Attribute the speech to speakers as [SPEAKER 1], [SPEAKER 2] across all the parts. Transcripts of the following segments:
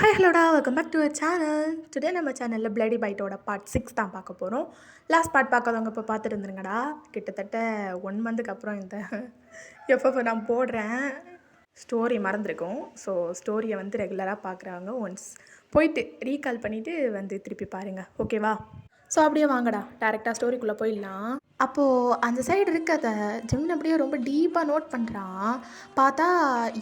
[SPEAKER 1] Hi ஹலோடா welcome back to our channel. Today நம்ம சேனலில் பிளடி பைட்டோட பார்ட் 6 தான் பார்க்க போகிறோம். லாஸ்ட் பார்ட் பார்க்காதவங்க இப்போ பார்த்துட்டு இருந்துருங்கடா. கிட்டத்தட்ட 1 மந்த்துக்கு அப்புறம் இந்த எப்போ நான் போடுறேன். ஸ்டோரி மறந்துருக்கும். ஸோ ஸ்டோரியை வந்து ரெகுலராக பார்க்குறாங்க. ஒன்ஸ் போயிட்டு ரீகால் பண்ணிவிட்டு வந்து திருப்பி பாருங்கள், ஓகேவா? ஸோ அப்படியே வாங்கடா, டேரெக்டாக ஸ்டோரிக்குள்ளே போயிடலாம். அப்போது அந்த சைடு இருக்கிறத ஜிம்னு அப்படியே ரொம்ப டீப்பாக நோட் பண்ணுறான். பார்த்தா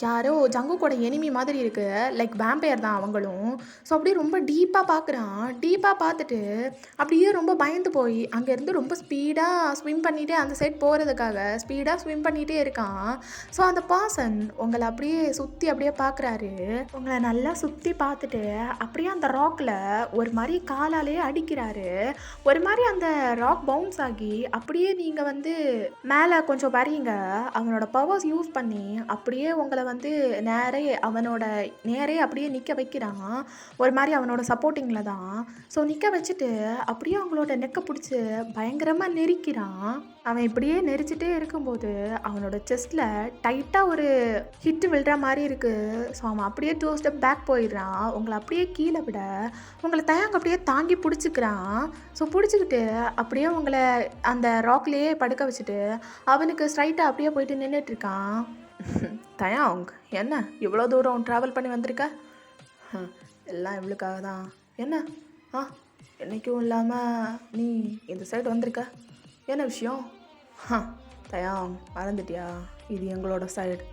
[SPEAKER 1] யாரோ ஜங்குக்கோட எனிமி மாதிரி இருக்குது, லைக் வேம்பயர் தான் அவங்களும். ஸோ அப்படியே ரொம்ப டீப்பாக பார்க்குறான். டீப்பாக பார்த்துட்டு அப்படியே ரொம்ப பயந்து போய் அங்கேருந்து ரொம்ப ஸ்பீடாக ஸ்விம் பண்ணிகிட்டே அந்த சைட் போகிறதுக்காக ஸ்பீடாக ஸ்விம் பண்ணிகிட்டே இருக்கான். ஸோ அந்த பர்சன் உங்களை அப்படியே சுற்றி அப்படியே பார்க்குறாரு. உங்களை நல்லா சுற்றி பார்த்துட்டு அப்படியே அந்த ராக்கில் ஒரு மாதிரி காலாலேயே அடிக்கிறாரு. ஒரு மாதிரி அந்த ராக் பவுன்ஸ் ஆகி அப்படியே நீங்கள் வந்து மேலே கொஞ்சம் வரீங்க. அவனோட பவர்ஸ் யூஸ் பண்ணி அப்படியே உங்களை வந்து நேரே அப்படியே நிற்க வைக்கிறான். ஒரு மாதிரி அவனோட சப்போர்ட்டிங்கில் தான். ஸோ நிற்க வச்சுட்டு அப்படியே அவங்களோட நெக்கை பிடிச்சி பயங்கரமாக நெரிக்கிறான். அவன் இப்படியே நெரிச்சிட்டே இருக்கும்போது அவனோட செஸ்ட்டில் டைட்டாக ஒரு ஹிட்டு விழுற மாதிரி இருக்குது. ஸோ அவன் அப்படியே 2 ஸ்டெப் பேக் போயிடுறான். உங்களை அப்படியே கீழே விட உங்களை தயங்க அப்படியே தாங்கி பிடிச்சிக்கிறான். ஸோ பிடிச்சிக்கிட்டு அப்படியே உங்களை அந்த ராக்லேயே படுக்க வச்சுட்டு அவனுக்கு ஸ்ட்ரைட்டாக அப்படியே போயிட்டு நின்றுட்டுருக்கான். தயாங், என்ன இவ்வளோ தூரம் ட்ராவல் பண்ணி வந்திருக்க? எல்லாம் இவளுக்காக தான். என்ன என்றைக்கும் இல்லாமல் நீ இந்த சைடு வந்திருக்க, என்ன விஷயம்? தயாங், மறந்துட்டியா? இது எங்களோட சைடு.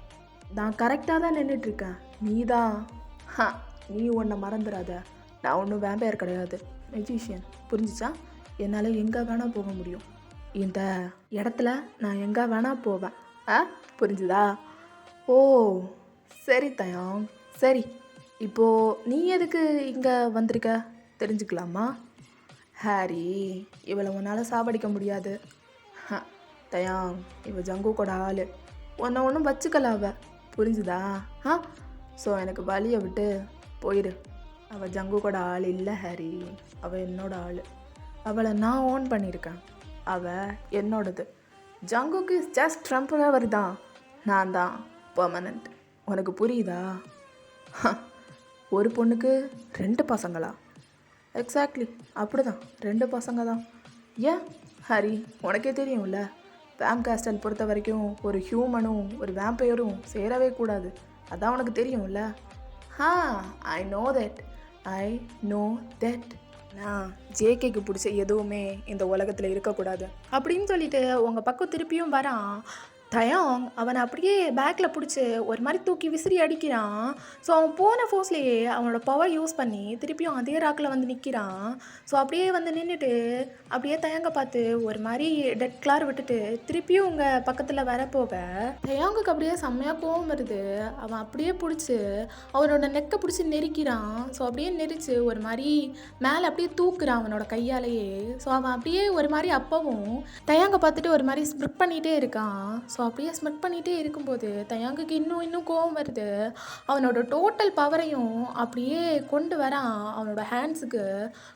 [SPEAKER 1] நான் கரெக்டாக தான் நின்றுட்டுருக்கேன். நீ ஒன்றை மறந்துடாத. நான் ஒன்றும் வேம்பயர் கிடையாது, மெஜிஷியன், புரிஞ்சிச்சா? என்னால் எங்கே வேணால் போக முடியும். இந்த இடத்துல நான் எங்கே வேணால் போவேன். புரிஞ்சுதா? ஓ சரி தயாங், சரி. இப்போது நீ எதுக்கு இங்கே வந்திருக்க தெரிஞ்சுக்கலாமா? ஹாரி, இவளை உன்னால் சாவடிக்க முடியாது. தயாங், இவ ஜங்குக்கோட ஆள். ஒன்றும் வச்சுக்கல அவ, புரிஞ்சுதா? ஸோ எனக்கு வழியை விட்டு போயிடு. அவள் ஜங்குக்கோட ஆள் இல்லை ஹாரி, அவள் என்னோட ஆள். அவளை நான் ஓன் பண்ணியிருக்கேன். அவள் என்னோடது. ஜங்குக்கு இஸ் ஜஸ்ட் டெம்பரரி தான், நான் தான் பெர்மனண்ட். உனக்கு புரியுதா? ஒரு பொண்ணுக்கு 2 பசங்களா? எக்ஸாக்ட்லி அப்படி தான், 2 பசங்க தான். ஏன் ஹரி, உனக்கே தெரியும்ல, வேம்ப் கேஸ்டல் பொறுத்த வரைக்கும் ஒரு ஹியூமனும் ஒரு வேம்பயரும் சேரவே கூடாது. அதான் உனக்கு தெரியும்ல. I know that. நான் ஜேகேக்கு பிடிச்ச எதுவுமே இந்த உலகத்தில் இருக்கக்கூடாது அப்படின்னு சொல்லிட்டு உங்கள் பக்கம் திருப்பியும் வரான். தயாங் அவனை அப்படியே பேக்கில் பிடிச்சி ஒரு மாதிரி தூக்கி விசிறி அடிக்கிறான். ஸோ அவன் போன ஃபோர்ஸ்லேயே அவனோட பவர் யூஸ் பண்ணி திருப்பியும் அதே ராக்கில் வந்து நிற்கிறான். ஸோ அப்படியே வந்து நின்றுட்டு அப்படியே தயங்க பார்த்து ஒரு மாதிரி டெட் கிளார் விட்டுட்டு திருப்பியும் உங்கள் பக்கத்தில் வரப்போக தயாங்குக்கு அப்படியே செம்மையாக கோவம் வருது. அவன் அப்படியே பிடிச்சி அவனோட நெக்கை பிடிச்சி நெரிக்கிறான். ஸோ அப்படியே நெரிச்சு ஒரு மாதிரி மேலே அப்படியே தூக்குறான் அவனோட கையாலேயே. ஸோ அவன் அப்படியே ஒரு மாதிரி அப்பவும் தயாங்க பார்த்துட்டு ஒரு மாதிரி ஸ்ப்ரிட் பண்ணிகிட்டே இருக்கான். ஸோ அப்படியே ஸ்மெட் பண்ணிகிட்டே இருக்கும்போது தயாங்குக்கு இன்னும் கோவம் வருது. அவனோட டோட்டல் பவரையும் அப்படியே கொண்டு வரான். அவனோட ஹேண்ட்ஸுக்கு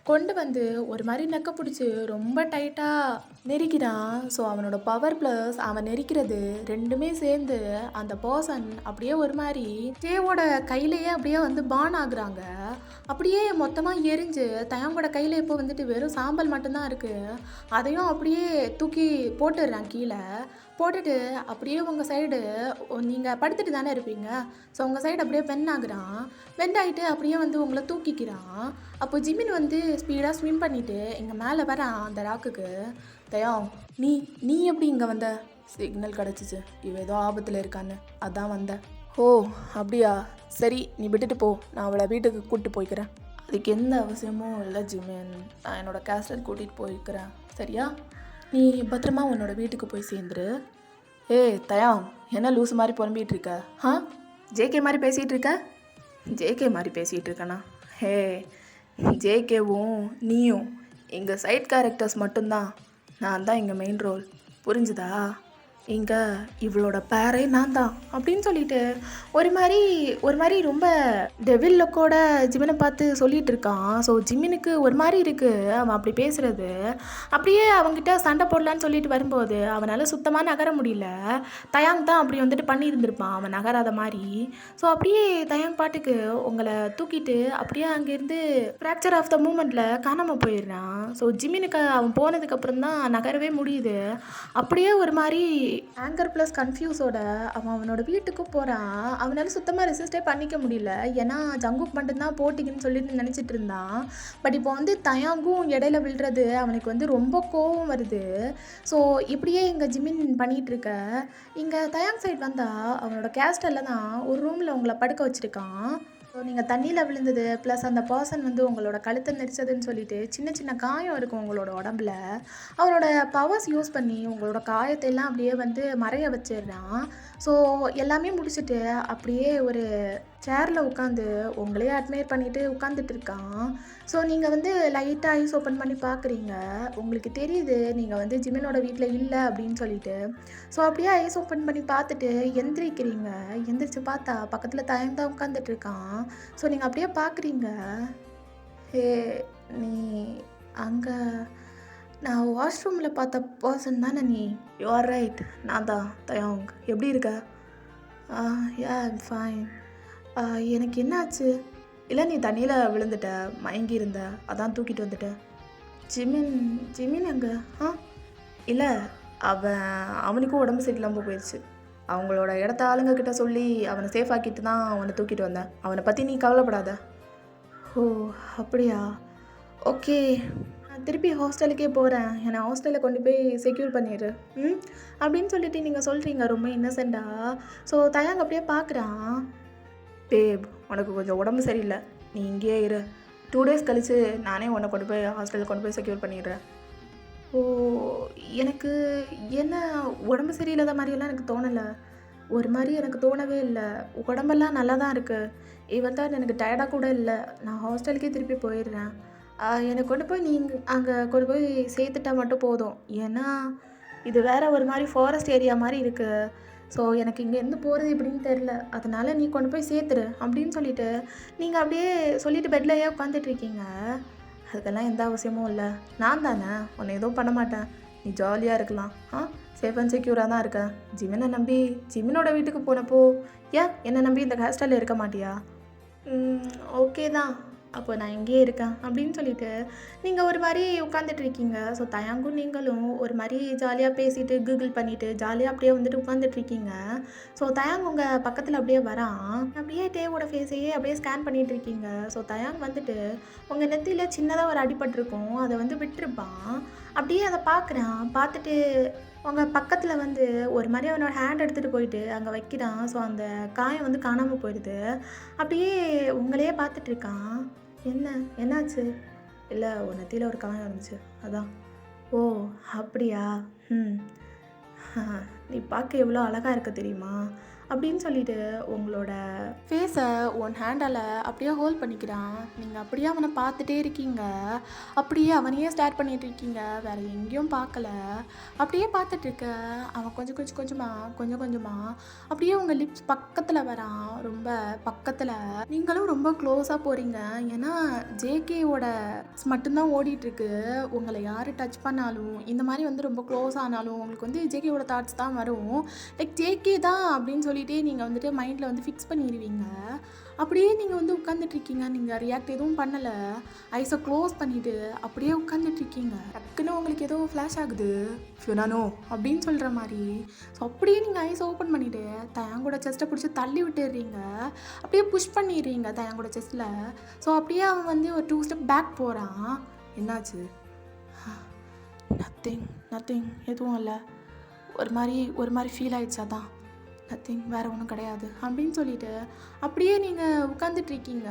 [SPEAKER 1] கொண்டு வந்து ஒரு மாதிரி நெக்க பிடிச்சி ரொம்ப டைட்டாக நெரிக்கிறான். ஸோ அவனோட பவர் ப்ளஸ் அவன் நெரிக்கிறது ரெண்டுமே சேர்ந்து அந்த பர்சன் அப்படியே ஒரு மாதிரி ஜேவோட கையிலேயே அப்படியே வந்து பான் ஆகுறாங்க. அப்படியே மொத்தமாக எரிஞ்சு தயாங்கோட கையில் இப்போ வந்துட்டு வெறும் சாம்பல் மட்டும்தான் இருக்குது. அதையும் அப்படியே தூக்கி போட்டுடுறான் கீழே. போட்டுட்டு அப்படியே உங்கள் சைடு நீங்கள் படுத்துட்டு தானே இருப்பீங்க. ஸோ உங்கள் சைடு அப்படியே பெண்ட் ஆகுறான். பெண்ட் ஆகிட்டு அப்படியே வந்து உங்களை தூக்கிக்கிறான். அப்போ ஜிமின் வந்து ஸ்பீடாக ஸ்விம் பண்ணிவிட்டு இங்கே மேலே வரான் அந்த ராக்குக்கு. தயாங், நீ எப்படி இங்கே வந்த? சிக்னல் கிடச்சிச்சு, இவ ஏதோ ஆபத்தில் இருக்கான்னு, அதான் வந்தேன். ஓ அப்படியா, சரி நீ விட்டுட்டு போ, நான் அவளை வீட்டுக்கு கூப்பிட்டு போய்க்கிறேன். அதுக்கு எந்த அவசியமும் இல்லை ஜிமின், நான் என்னோடய கேஸ்டல் கூட்டிகிட்டு போய்க்கிறேன், சரியா? நீ பத்திரமா உன்னோட வீட்டுக்கு போய் சேர்ந்துரு. தயாங், என்ன லூஸ் மாதிரி புலம்பிகிட்டு இருக்க? ஜேகே மாதிரி பேசிகிட்டு இருக்க? ஜேகே மாதிரி பேசிகிட்டு இருக்கேண்ணா? ஜேகேவும் நீயும் எங்கள் சைட் கேரக்டர்ஸ் மட்டும்தான், நான் தான் இங்கே மெயின் ரோல், புரிஞ்சுதா? இங்க இவளோட பேரே நான் தான் அப்படின்னு சொல்லிட்டு ஒரு மாதிரி ரொம்ப டெவில் லுக்கோட ஜிமினை பார்த்து சொல்லிட்டு இருக்கான். ஸோ ஜிமினுக்கு ஒரு மாதிரி இருக்கு அவன் அப்படி பேசுறது. அப்படியே அவங்ககிட்ட சண்டை போடலான்னு சொல்லிட்டு வரும்போது அவனால் சுத்தமாக நகர முடியல. தயாங் தான் அப்படி வந்துட்டு பண்ணியிருந்திருப்பான் அவன் நகராத மாதிரி. ஸோ அப்படியே தயாங் பாட்டுக்கு உங்களை தூக்கிட்டு அப்படியே அங்கேருந்து ஃப்ராக்சர் ஆஃப் த மூமெண்ட்டில் காணாமல் போயிடுறான். ஸோ ஜிமினுக்கு அவன் போனதுக்கப்புறம் தான் நகரவே முடியுது. அப்படியே ஒரு மாதிரி ஆங்கர் ப்ளஸ் கன்ஃபியூஸோட அவனோட வீட்டுக்கு போகிறான். அவனால் சுத்தமாக ரெசிஸ்டே பண்ணிக்க முடியல. ஏன்னா ஜங்குக் மட்டும்தான் போட்டிக்குன்னு சொல்லிட்டு நினச்சிட்டு இருந்தான். பட் இப்போ வந்து தயாங்கும் இடையில விழுறது அவனுக்கு வந்து ரொம்ப கோவம் வருது. ஸோ இப்படியே இங்கே ஜிமின் பண்ணிகிட்டு இருக்க இங்கே தயாங் சைட் வந்தால் அவனோட கேஸ்டலில் தான் ஒரு ரூமில் உங்களை படுக்க வச்சுருக்கான். ஸோ நீங்கள் தண்ணியில் விழுந்தது ப்ளஸ் அந்த பர்சன் வந்து உங்களோட கழுத்தை நெரிச்சதுன்னு சொல்லிட்டு சின்ன சின்ன காயம் இருக்கும் உங்களோட உடம்புல. அவனோட பவர்ஸ் யூஸ் பண்ணி உங்களோட காயத்தை எல்லாம் அப்படியே வந்து மறைய வச்சிடுறான். ஸோ எல்லாமே முடிச்சுட்டு அப்படியே ஒரு சேரில் உட்காந்து உங்களையே அட்மையர் பண்ணிட்டு உட்காந்துட்டு இருக்கான். ஸோ நீங்கள் வந்து லைட்டாக ஐஸ் ஓப்பன் பண்ணி பார்க்குறீங்க. உங்களுக்கு தெரியுது நீங்கள் வந்து ஜிமினோட வீட்டில் இல்லை அப்படின்னு சொல்லிட்டு. ஸோ அப்படியே ஐஸ் ஓப்பன் பண்ணி பார்த்துட்டு எந்திரிக்கிறீங்க. எந்திரிச்சு பார்த்தா பக்கத்தில் தயங்க தான் உட்காந்துட்டு இருக்கான். ஸோ நீங்கள் அப்படியே பார்க்குறீங்க. ஹே, நீ அங்கே நான் வாஷ்ரூமில் பார்த்த பர்சன் தானே நீ? யூஆர் ரைட், நான் தான் தயாங். எப்படி இருக்க? Yeah I'm fine. எனக்கு என்னாச்சு? இல்லை, நீ தண்ணியில் விழுந்துட்ட, மயங்கி இருந்த, அதான் தூக்கிட்டு வந்துட்டேன். ஜிமின் எங்கே? இல்லை, அவனுக்கும் உடம்பு சரியில்லாமல் போயிடுச்சு. அவங்களோட இடத்த ஆளுங்கக்கிட்ட சொல்லி அவனை சேஃப் ஆக்கிட்டு தான் அவனை தூக்கிட்டு வந்தேன். அவனை பற்றி நீ கவலைப்படாத. ஓ அப்படியா? ஓகே, நான் திருப்பி ஹாஸ்டலுக்கே போகிறேன். என்னை ஹாஸ்டலில் கொண்டு போய் செக்யூர் பண்ணிடு அப்படின்னு சொல்லிட்டு நீங்கள் சொல்கிறீங்க ரொம்ப இன்னசென்ட்டாக. ஸோ தயாங்க அப்படியே பார்க்குறான். பேப், உனக்கு கொஞ்சம் உடம்பு சரியில்லை, நீ இங்கேயே இரு. 2 days கழித்து நானே உன்னை கொண்டு போய் ஹாஸ்டலில் கொண்டு போய் செக்யூர் பண்ணிடுறேன். ஓ, எனக்கு என்ன உடம்பு சரியில்லாத மாதிரியெல்லாம் எனக்கு தோணலை. ஒரு மாதிரி எனக்கு தோணவே இல்லை. உடம்பெல்லாம் நல்லா தான் இருக்குது. இவன் தான் எனக்கு டயர்டாக கூட இல்லை. நான் ஹாஸ்டலுக்கே திருப்பி போயிடுறேன். எனக்கு கொண்டு போய் நீங்கள் அங்கே கொண்டு போய் சேர்த்துட்டா மட்டும் போதும். ஏன்னா இது வேறு ஒரு மாதிரி ஃபாரஸ்ட் ஏரியா மாதிரி இருக்குது. ஸோ எனக்கு இங்கேருந்து போகிறது எப்படின்னு தெரில. அதனால் நீ கொண்டு போய் சேர்த்துரு அப்படின்னு சொல்லிவிட்டு நீங்கள் அப்படியே சொல்லிவிட்டு பெட்லையே உட்காந்துட்ருக்கீங்க. அதுக்கெல்லாம் எந்த அவசியமும் இல்லை. நான் தானே, உன்னை எதுவும் பண்ண மாட்டேன். நீ ஜாலியாக இருக்கலாம். சேஃப் அண்ட் செக்யூராக தான் இருக்கேன். ஜிமினை நம்பி ஜிமினோட வீட்டுக்கு போனப்போ ஏன் என்னை நம்பி இந்த ஹாஸ்டலில் இருக்க மாட்டியா? ஓகே தான், அப்போ நான் இங்கேயே இருக்கேன் அப்படின்னு சொல்லிட்டு நீங்கள் ஒரு மாதிரி உட்காந்துட்ருக்கீங்க. ஸோ தயாங்கும் நீங்களும் ஒரு மாதிரி ஜாலியாக பேசிட்டு கூகுள் பண்ணிவிட்டு ஜாலியாக அப்படியே வந்துட்டு உட்காந்துட்ருக்கீங்க. ஸோ தயாங் உங்கள் பக்கத்தில் அப்படியே வரான். அப்படியே டேவோட ஃபேஸையே அப்படியே ஸ்கேன் பண்ணிகிட்ருக்கீங்க. ஸோ தயாங் வந்துட்டு உங்கள் நெத்தியில் சின்னதாக ஒரு அடிபட்டிருக்கும், அதை வந்து விட்டுருப்பான். அப்படியே அதை பார்க்குறான். பார்த்துட்டு உங்கள் பக்கத்தில் வந்து ஒரு மாதிரி அவனோட ஹேண்ட் எடுத்துகிட்டு போயிட்டு அங்கே வைக்கிறான். ஸோ அந்த காயம் வந்து காணாமல் போயிடுது. அப்படியே உங்களையே பார்த்துட்ருக்கான். என்னாச்சு? இல்லை, ஒரு நெத்தியில் ஒரு காயம் இருந்துச்சு, அதான். ஓ அப்படியா? நீ பார்க்க எவ்வளோ அழகாக இருக்க தெரியுமா அப்படின்னு சொல்லிட்டு உங்களோட ஃபேஸை ஒன் ஹேண்டால் அப்படியே ஹோல்ட் பண்ணிக்கிறான். நீங்கள் அப்படியே அவனை பார்த்துட்டே இருக்கீங்க. அப்படியே அவனையே ஸ்டார்ட் பண்ணிகிட்டு இருக்கீங்க, வேறு எங்கேயும் பார்க்கல. அப்படியே பார்த்துட்ருக்க அவன் கொஞ்சமாக அப்படியே உங்கள் லிப்ஸ் பக்கத்தில் வரான். ரொம்ப பக்கத்தில் நீங்களும் ரொம்ப க்ளோஸாக போகிறீங்க. ஏன்னா ஜேகேவோட மட்டும்தான் ஓடிட்டுருக்கு. உங்களை யார் டச் பண்ணாலும் இந்த மாதிரி வந்து ரொம்ப க்ளோஸ் ஆனாலும் உங்களுக்கு வந்து ஜேகேவோட தாட்ஸ் தான் வரும். லைக் ஜேகே தான் அப்படின்னு சொல்லிட்டு நீங்கள் வந்துட்டு மைண்டில் வந்து ஃபிக்ஸ் பண்ணிடுவீங்க. அப்படியே நீங்கள் வந்து உட்காந்துட்ருக்கீங்க. நீங்கள் ரியாக்ட் எதுவும் பண்ணலை. ஐஸை க்ளோஸ் பண்ணிவிட்டு அப்படியே உட்காந்துட்ருக்கீங்க. டக்குன்னு உங்களுக்கு ஏதோ ஃப்ளாஷ் ஆகுது, ஃபியூனானோ அப்படின்னு சொல்கிற மாதிரி. ஸோ அப்படியே நீங்கள் ஐஸ் ஓப்பன் பண்ணிவிட்டு தயாங்கோட செஸ்ட்டை பிடிச்சி தள்ளி விட்டுடுறீங்க. அப்படியே புஷ் பண்ணிடுறீங்க தயாங்கோட செஸ்ட்டில். ஸோ அப்படியே அவன் வந்து ஒரு 2 ஸ்டெப் பேக் போகிறான். என்னாச்சு? நத்திங், எதுவும் இல்லை. ஒரு மாதிரி ஃபீல் ஆகிடுச்சா தான். நத்திங், வேறு ஒன்றும் கிடையாது அப்படின்னு சொல்லிட்டு அப்படியே நீங்கள் உட்காந்துட்ருக்கீங்க.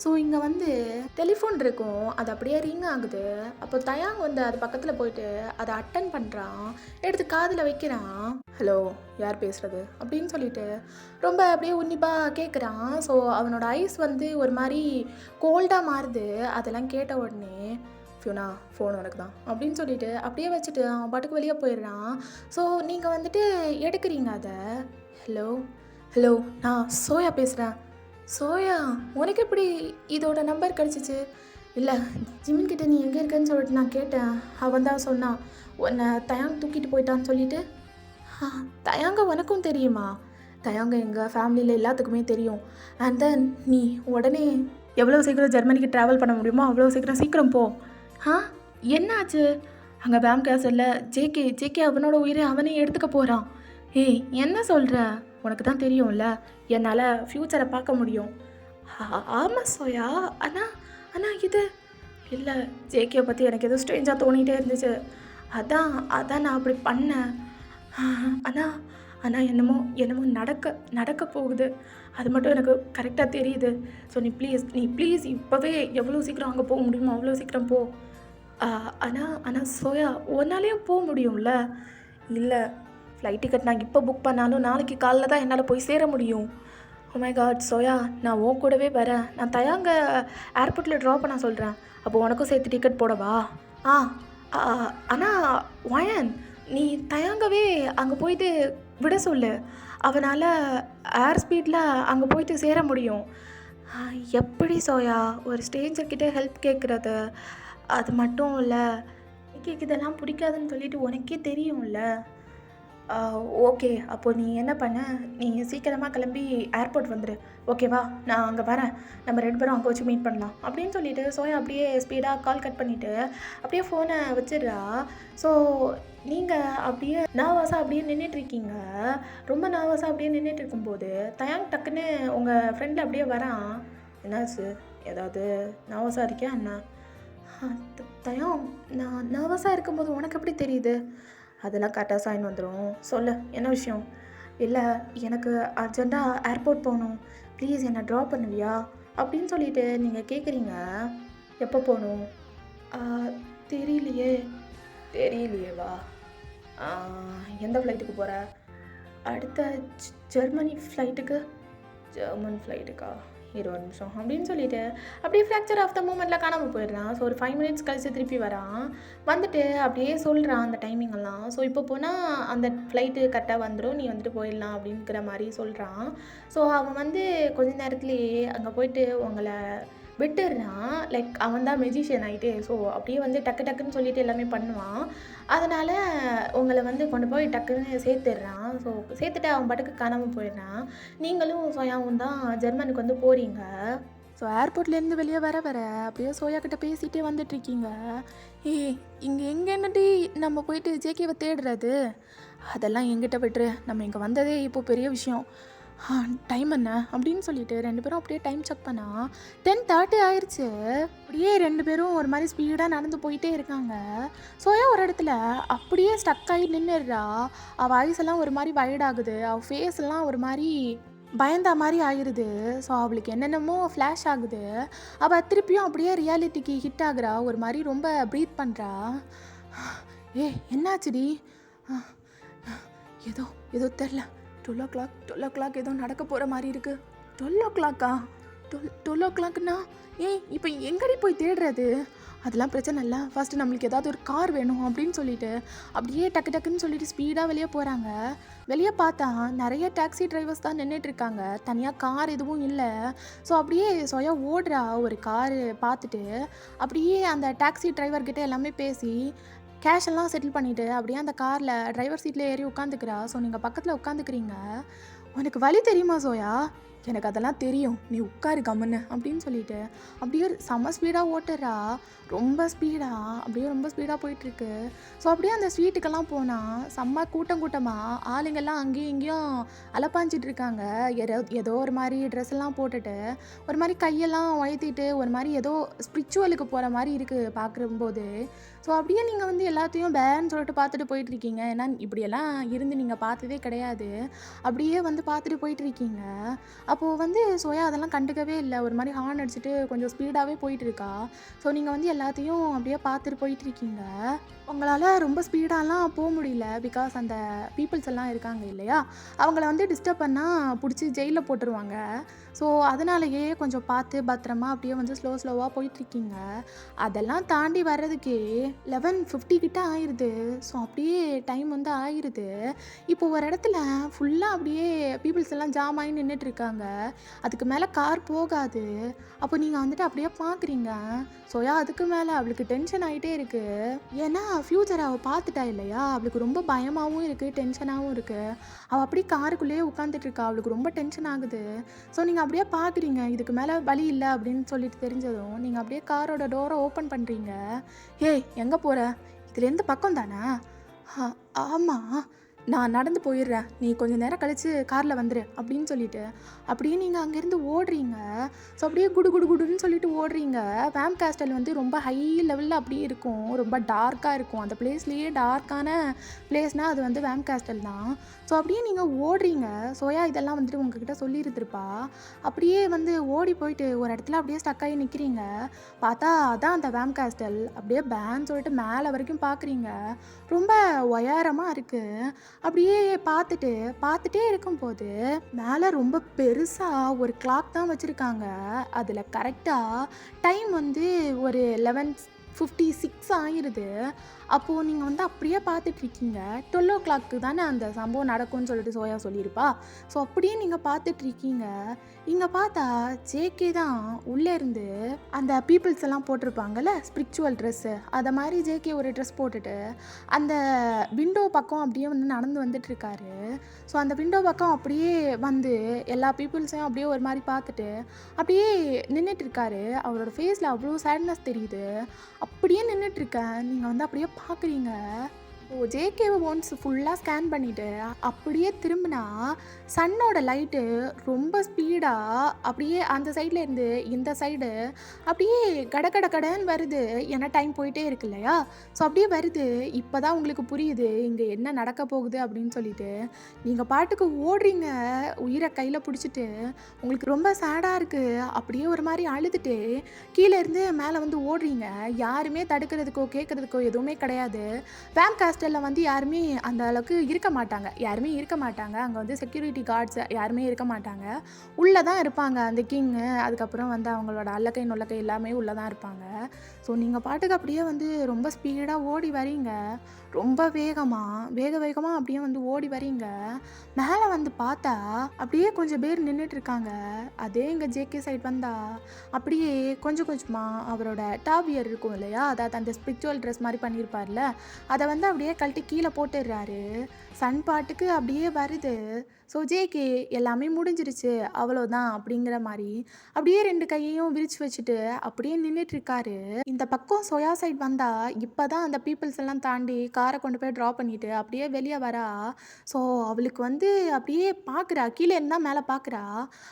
[SPEAKER 1] ஸோ இங்கே வந்து டெலிஃபோன் இருக்கும், அது அப்படியே ரிங் ஆகுது. அப்போ தயாங் வந்து அது பக்கத்தில் போயிட்டு அதை அட்டன் பண்ணுறான். எடுத்து காதில் வைக்கிறான். ஹலோ, யார் பேசுகிறது அப்படின்னு சொல்லிட்டு ரொம்ப அப்படியே உன்னிப்பாக கேட்குறான். ஸோ அவனோட ஐஸ் வந்து ஒரு மாதிரி கோல்டாக மாறுது. அதெல்லாம் கேட்ட உடனே ஃபியூனா ஃபோன் உனக்கு தான் அப்படின்னு சொல்லிட்டு அப்படியே வச்சுட்டு அவன் பாட்டுக்கு வெளியே போயிடுறான். ஸோ நீங்கள் வந்துட்டு எடுக்கிறீங்க அதை. ஹலோ ஹலோ, நான் சோயா பேசுகிறேன். சோயா, உனக்கு எப்படி இதோட நம்பர் கிடச்சிச்சு? இல்லை, ஜிமின்கிட்ட நீ எங்கே இருக்கேன்னு சொல்லிட்டு நான் கேட்டேன். அவன் தான் சொன்னான் உன்னை தயாங் தூக்கிட்டு போயிட்டான்னு சொல்லிட்டு. தயாங்க உனக்கும் தெரியுமா? தயாங்க எங்கள் ஃபேமிலியில் எல்லாத்துக்குமே தெரியும். அண்ட் தென் நீ உடனே எவ்வளோ சீக்கிரம் ஜெர்மனிக்கு ட்ராவல் பண்ண முடியுமோ அவ்வளோ சீக்கிரம் போ. என்னாச்சு? அங்கே பேம் கேசலில் ஜேகே அவனோட உயிரை அவனே எடுத்துக்க போகிறான். ஏய், என்ன சொல்கிற? உனக்கு தான் தெரியும்ல, என்னால் ஃப்யூச்சரை பார்க்க முடியும். ஆமாம் சோயா, ஆனால் இது இல்லை, ஜேகேயை பற்றி எனக்கு எதுவும் ஸ்ட்ரேஞ்சாக தோணிகிட்டே இருந்துச்சு. அதான் நான் அப்படி பண்ணேன். ஆனால் என்னமோ நடக்க போகுது. அது மட்டும் எனக்கு கரெக்டாக தெரியுது. ஸோ நீ ப்ளீஸ் இப்போவே எவ்வளோ சீக்கிரம் அங்கே போக முடியுமோ அவ்வளோ சீக்கிரம் போ. ஆனால் சோயா, ஒன்னாலேயும் போக முடியும்ல? இல்லை, ஃப்ளைட் டிக்கெட் நான் இப்போ புக் பண்ணாலும் நாளைக்கு காலைல தான் என்னால் போய் சேர முடியும். ஓ மை காட் சோயா, நான் உன் கூடவே வரேன். நான் தயாங்க ஏர்போர்ட்டில் ட்ராப் பண்ண சொல்கிறேன். அப்போ உனக்கும் சேர்த்து டிக்கெட் போடவா? ஆனால் வயன், நீ தயாங்கவே அங்கே போயிட்டு விட சொல்லு. அவனால் ஏர் ஸ்பீடில் அங்கே போயிட்டு சேர முடியும். எப்படி சோயா ஒரு ஸ்ட்ரேஞ்சர்கிட்ட ஹெல்ப் கேட்குறது? அது மட்டும் இல்லை, இதெல்லாம் பிடிக்காதுன்னு சொல்லிட்டு உனக்கே தெரியும்ல. ஓகே, அப்போது நீ என்ன பண்ண, நீ சீக்கிரமாக கிளம்பி ஏர்போர்ட் வந்துடு, ஓகேவா? நான் அங்கே வரேன், நம்ம 2 பேரும் அங்கே வச்சு மீட் பண்ணலாம் அப்படின்னு சொல்லிட்டு சோயா அப்படியே ஸ்பீடாக கால் கட் பண்ணிவிட்டு அப்படியே ஃபோனை வச்சிடுறா. ஸோ நீங்கள் அப்படியே நர்வஸாக அப்படியே நின்றுட்டுருக்கீங்க. ரொம்ப நர்வஸாக அப்படியே நின்றுட்டு இருக்கும்போது தயாங் டக்குன்னு உங்கள் ஃப்ரெண்டில் அப்படியே வரான். என்னாச்சு, ஏதாவது நர்வஸாக இருக்கியா என்ன? தயாங், நான் நர்வஸாக இருக்கும்போது உனக்கு எப்படி தெரியுது? அதெல்லாம் கரெக்டாக சைன் வந்துடும். சொல்லு, என்ன விஷயம்? இல்லை, எனக்கு அர்ஜெண்ட்டாக ஏர்போர்ட் போகணும், ப்ளீஸ் என்னை ட்ராப் பண்ணுவியா அப்படின்னு சொல்லிட்டு நீங்கள் கேட்குறீங்க. எப்போ போகணும்? தெரியலையேவா? எந்த ஃப்ளைட்டுக்கு போகிற? அடுத்த ஜெர்மனி ஃப்ளைட்டுக்கா? 20 நிமிஷம் அப்படின்னு சொல்லிட்டு அப்படியே ஃப்ராக்சர் ஆஃப் த மூமெண்ட்டில் காணாமல் போயிடுறான். ஸோ ஒரு 5 மினிட்ஸ் கழிச்சு திருப்பி வரான். வந்துட்டு அப்படியே சொல்கிறான் அந்த டைமிங்கெல்லாம். ஸோ இப்போ போனால் அந்த ஃப்ளைட்டு கரெக்டாக வந்துடும், நீ வந்துட்டு போயிடலாம் அப்படிங்கிற மாதிரி சொல்கிறான். ஸோ அவன் வந்து கொஞ்ச நேரத்துலேயே அங்கே போயிட்டு உங்களை விட்டுடுறான். லைக் அவன் தான் மெஜிஷியன் ஆகிட்டு. ஸோ அப்படியே வந்து டக்குன்னு சொல்லிட்டு எல்லாமே பண்ணுவான். அதனால் உங்களை வந்து கொண்டு போய் டக்குன்னு சேர்த்துடுறான். ஸோ சேர்த்துட்டு அவன் பாட்டுக்கு காணாமல் போயிடுறான். நீங்களும் சோயாவும் தான் ஜெர்மனுக்கு வந்து போகிறீங்க. ஸோ ஏர்போர்ட்லேருந்து வெளியே வர அப்படியே சோயா கிட்ட பேசிகிட்டே வந்துட்டுருக்கீங்க. இங்கே என்னடி நம்ம போயிட்டு ஜேகேவை தேடுறது? அதெல்லாம் எங்கிட்ட விட்டுரு, நம்ம இங்கே வந்ததே இப்போ பெரிய விஷயம். டைம் என்ன அப்படின்னு சொல்லிட்டு 2 பேரும் அப்படியே டைம் செக் பண்ணால் 10:30 ஆயிடுச்சு. அப்படியே 2 பேரும் ஒரு மாதிரி ஸ்பீடாக நடந்து போயிட்டே இருக்காங்க. சோயா ஒரு இடத்துல அப்படியே ஸ்டக் ஆகி நின்றுடுறா. அவள் ஐஸ் எல்லாம் ஒரு மாதிரி வைட் ஆகுது, அவள் ஃபேஸ் எல்லாம் ஒரு மாதிரி பயந்தா மாதிரி ஆயிடுது. ஸோ அவளுக்கு என்னென்னமோ ஃப்ளாஷ் ஆகுது. அவள் திருப்பியும் அப்படியே ரியாலிட்டிக்கு ஹிட் ஆகுறா. ஒரு மாதிரி ரொம்ப ப்ரீத் பண்ணுறா. என்னாச்சுடி? ஏதோ தெரில, 12 o'clock ஏதோ நடக்க போகிற மாதிரி இருக்குது. 12 o'clock? 12 o'clockனா இப்போ எங்கடி போய் தேடுறது? அதெல்லாம் பிரச்சனை இல்லை, ஃபஸ்ட்டு நம்மளுக்கு ஏதாவது ஒரு கார் வேணும் அப்படின்னு சொல்லிட்டு அப்படியே டக்குன்னு சொல்லிட்டு ஸ்பீடாக வெளியே போகிறாங்க. வெளியே பார்த்தா நிறைய டாக்ஸி டிரைவர்ஸ் தான் நின்றுட்டுருக்காங்க, தனியாக கார் எதுவும் இல்லை. ஸோ அப்படியே சோயா ஓடுறா ஒரு காரு பார்த்துட்டு. அப்படியே அந்த டாக்ஸி டிரைவர்கிட்ட எல்லாமே பேசி கேஷ் எல்லாம் செட்டில் பண்ணிவிட்டு அப்படியே அந்த காரில் டிரைவர் சீட்டில் ஏறி உட்காந்துக்கிறா. ஸோ நீங்கள் பக்கத்தில் உட்காந்துக்கிறீங்க. உனக்கு வழி தெரியுமா சோயா? எனக்கு அதெல்லாம் தெரியும், நீ உட்காரு கம்முன்னு அப்படின்னு சொல்லிட்டு அப்படியே செம்ம ஸ்பீடாக ஓட்டுறா. ரொம்ப ஸ்பீடாக போயிட்டுருக்கு. ஸோ அப்படியே அந்த ஸ்வீட்டுக்கெல்லாம் போனால் செம்ம கூட்டமாக ஆளுங்கெல்லாம் அங்கேயும் இங்கேயும் அலப்பாஞ்சிட்டு இருக்காங்க. ஏதோ ஒரு மாதிரி ட்ரெஸ் எல்லாம் போட்டுட்டு ஒரு மாதிரி கையெல்லாம் உயர்த்திட்டு ஒரு மாதிரி ஏதோ ஸ்பிரிச்சுவலுக்கு போகிற மாதிரி இருக்குது பார்க்கும்போது. ஸோ அப்படியே நீங்கள் வந்து எல்லாத்தையும் பேன்னு சொல்லிட்டு பார்த்துட்டு போயிட்டுருக்கீங்க. ஏன்னா இப்படியெல்லாம் இருந்து நீங்கள் பார்த்ததே கிடையாது. அப்படியே வந்து பார்த்துட்டு போயிட்டுருக்கீங்க. அப்போது வந்து சோயா அதெல்லாம் கண்டுக்கவே இல்லை. ஒரு மாதிரி ஹார்ன் அடிச்சுட்டு கொஞ்சம் ஸ்பீடாகவே போயிட்டுருக்கா. ஸோ நீங்கள் வந்து எல்லாத்தையும் அப்படியே பார்த்துட்டு போயிட்டுருக்கீங்க. உங்களால் ரொம்ப ஸ்பீடாலாம் போக முடியல. பிகாஸ் அந்த பீப்புள்ஸ் எல்லாம் இருக்காங்க இல்லையா, அவங்கள வந்து டிஸ்டர்ப் பண்ணால் பிடிச்சி ஜெயிலில் போட்டுருவாங்க. ஸோ அதனாலேயே கொஞ்சம் பார்த்து பத்திரமா அப்படியே வந்து ஸ்லோவாக போயிட்டுருக்கீங்க. அதெல்லாம் தாண்டி வர்றதுக்கே 11:50 கிட்ட ஆயிடுது. ஸோ அப்படியே டைம் வந்து ஆயிடுது. இப்போ ஒரு இடத்துல ஃபுல்லாக அப்படியே பீப்புள்ஸ் எல்லாம் ஜாம் ஆகி நின்றுட்டுருக்காங்க. அதுக்கு மேலே கார் போகாது. அப்போ நீங்கள் வந்துட்டு அப்படியே பார்க்குறீங்க. சோயா அதுக்கு மேலே அவளுக்கு டென்ஷன் ஆகிட்டே இருக்குது. ஏன்னா ஃப்யூச்சரை அவள் பார்த்துட்டா இல்லையா, அவளுக்கு ரொம்ப பயமாகவும் இருக்குது, டென்ஷனாகவும் இருக்குது. அவள் அப்படியே காருக்குள்ளேயே உட்காந்துட்ருக்கா. அவளுக்கு ரொம்ப டென்ஷன் ஆகுது. ஸோ நீங்கள் அப்படியே பார்க்குறீங்க. இதுக்கு மேலே வழி இல்லை அப்படின்னு சொல்லிட்டு தெரிஞ்சதும் நீங்கள் அப்படியே காரோட டோரை ஓப்பன் பண்ணுறீங்க. ஏய் எங்கே போகிற? இதுலேருந்து பக்கம் தானே? ஆமாம், நான் நடந்து போயிடுறேன், நீ கொஞ்சம் நேரம் கழித்து காரில் வந்துடு அப்படின்னு சொல்லிட்டு அப்படியே நீங்கள் அங்கேருந்து ஓடுறீங்க. ஸோ அப்படியே குடுன்னு சொல்லிட்டு ஓடுறீங்க. வேம் கேஸ்டல் வந்து ரொம்ப ஹை லெவலில் அப்படியே இருக்கும், ரொம்ப டார்க்காக இருக்கும். அந்த பிளேஸ்லேயே டார்க்கான பிளேஸ்னால் அது வந்து வேம் கேஸ்டல் தான். ஸோ அப்படியே நீங்கள் ஓடுறீங்க. சோயா இதெல்லாம் வந்துட்டு உங்ககிட்ட சொல்லியிருந்துருப்பா. அப்படியே வந்து ஓடி போயிட்டு ஒரு இடத்துல அப்படியே ஸ்டக் ஆகி நிற்கிறீங்க. பார்த்தா அதான் அந்த வேம் கேஸ்டல். அப்படியே பேன் சொல்லிட்டு மேலே வரைக்கும் பார்க்குறீங்க. ரொம்ப உயரமாக இருக்குது. அப்படியே பார்த்துட்டே இருக்கும்போது மேலே ரொம்ப பெருசாக ஒரு கிளாக் தான் வச்சுருக்காங்க. அதில் கரெக்டாக டைம் வந்து ஒரு 11:56 ஆகிருது. அப்போது நீங்கள் வந்து அப்படியே பார்த்துட்ருக்கீங்க. 12 தானே அந்த சம்பவம் நடக்கும்னு சொல்லிட்டு சோயா சொல்லியிருப்பா. ஸோ அப்படியே நீங்கள் பார்த்துட்ருக்கீங்க. இங்கே பார்த்தா ஜேகே தான் உள்ளே இருந்து அந்த பீப்புள்ஸ் எல்லாம் போட்டிருப்பாங்கல்ல ஸ்பிரிச்சுவல் ட்ரெஸ்ஸு, அதை மாதிரி ஜேகே ஒரு ட்ரெஸ் போட்டுட்டு அந்த விண்டோ பக்கம் அப்படியே வந்து நடந்து வந்துட்டுருக்காரு. ஸோ அந்த விண்டோ பக்கம் அப்படியே வந்து எல்லா பீப்புள்ஸையும் அப்படியே ஒரு மாதிரி பார்த்துட்டு அப்படியே நின்றுட்டுருக்காரு. அவரோட ஃபேஸில் அவ்வளோ சேட்னஸ் தெரியுது. அப்படியே நின்றுட்டுருக்கேன். நீங்கள் வந்து அப்படியே பார்க்குறீங்க. ஜேகேவை ஒன்ஸ் ஃபுல்லாக ஸ்கேன் பண்ணிவிட்டு அப்படியே திரும்பினா சன்னோட லைட்டு ரொம்ப ஸ்பீடாக அப்படியே அந்த சைடில் இருந்து இந்த சைடு அப்படியே கடன்னு வருது. ஏன்னா டைம் போயிட்டே இருக்கு இல்லையா, ஸோ அப்படியே வருது. இப்போ தான் உங்களுக்கு புரியுது இங்கே என்ன நடக்க போகுது அப்படின்னு சொல்லிட்டு. நீங்கள் பாட்டுக்கு ஓடுறீங்க உயிரை கையில் பிடிச்சிட்டு. உங்களுக்கு ரொம்ப சேடாக இருக்குது. அப்படியே ஒரு மாதிரி அழுதுட்டு கீழே இருந்து மேலே வந்து ஓடுறீங்க. யாருமே தடுக்கிறதுக்கோ கேட்குறதுக்கோ எதுவுமே கிடையாது. வேம் ஹாஸ்டலில் வந்து யாருமே அந்த அளவுக்கு இருக்க மாட்டாங்க. அங்கே வந்து செக்யூரிட்டி கார்ட்ஸ் யாருமே இருக்க மாட்டாங்க. உள்ளே தான் இருப்பாங்க அந்த கிங்கு, அதுக்கப்புறம் வந்து அவங்களோட அல்லக்கை நொல்லக்கை எல்லாமே உள்ளே தான் இருப்பாங்க. ஸோ நீங்கள் பாட்டுக்கு அப்படியே வந்து ரொம்ப ஸ்பீடாக ஓடி வரீங்க. ரொம்ப வேகமாக அப்படியே வந்து ஓடி வரீங்க. மேலே வந்து பார்த்தா அப்படியே கொஞ்சம் பேர் நின்றுட்டுருக்காங்க. அதே இங்கே ஜேகே சைட் வந்தா அப்படியே கொஞ்சமாக அவரோட டாபியர் இருக்கும் இல்லையா, அதாவது அந்த ஸ்பிரிச்சுவல் ட்ரெஸ் மாதிரி பண்ணியிருப்பார்ல, அதை வந்து அப்படியே கழட்டி கீழே போட்டுடுறாரு. சன் பாட்டுக்கு அப்படியே வருது. ஸோ ஜேகே எல்லாமே முடிஞ்சிருச்சு அவ்வளோதான் அப்படிங்கிற மாதிரி அப்படியே 2 கையையும் விரிச்சு வச்சுட்டு அப்படியே நின்றுட்டுருக்காரு. இந்த பக்கம் சோயா சைட் வந்தால் இப்போ தான் அந்த பீப்புள்ஸ் எல்லாம் தாண்டி காரை கொண்டு போய் ட்ராப் பண்ணிவிட்டு அப்படியே வெளியே வரா. ஸோ அவளுக்கு வந்து அப்படியே பார்க்குறா, கீழே இருந்தால் மேலே பார்க்குறா.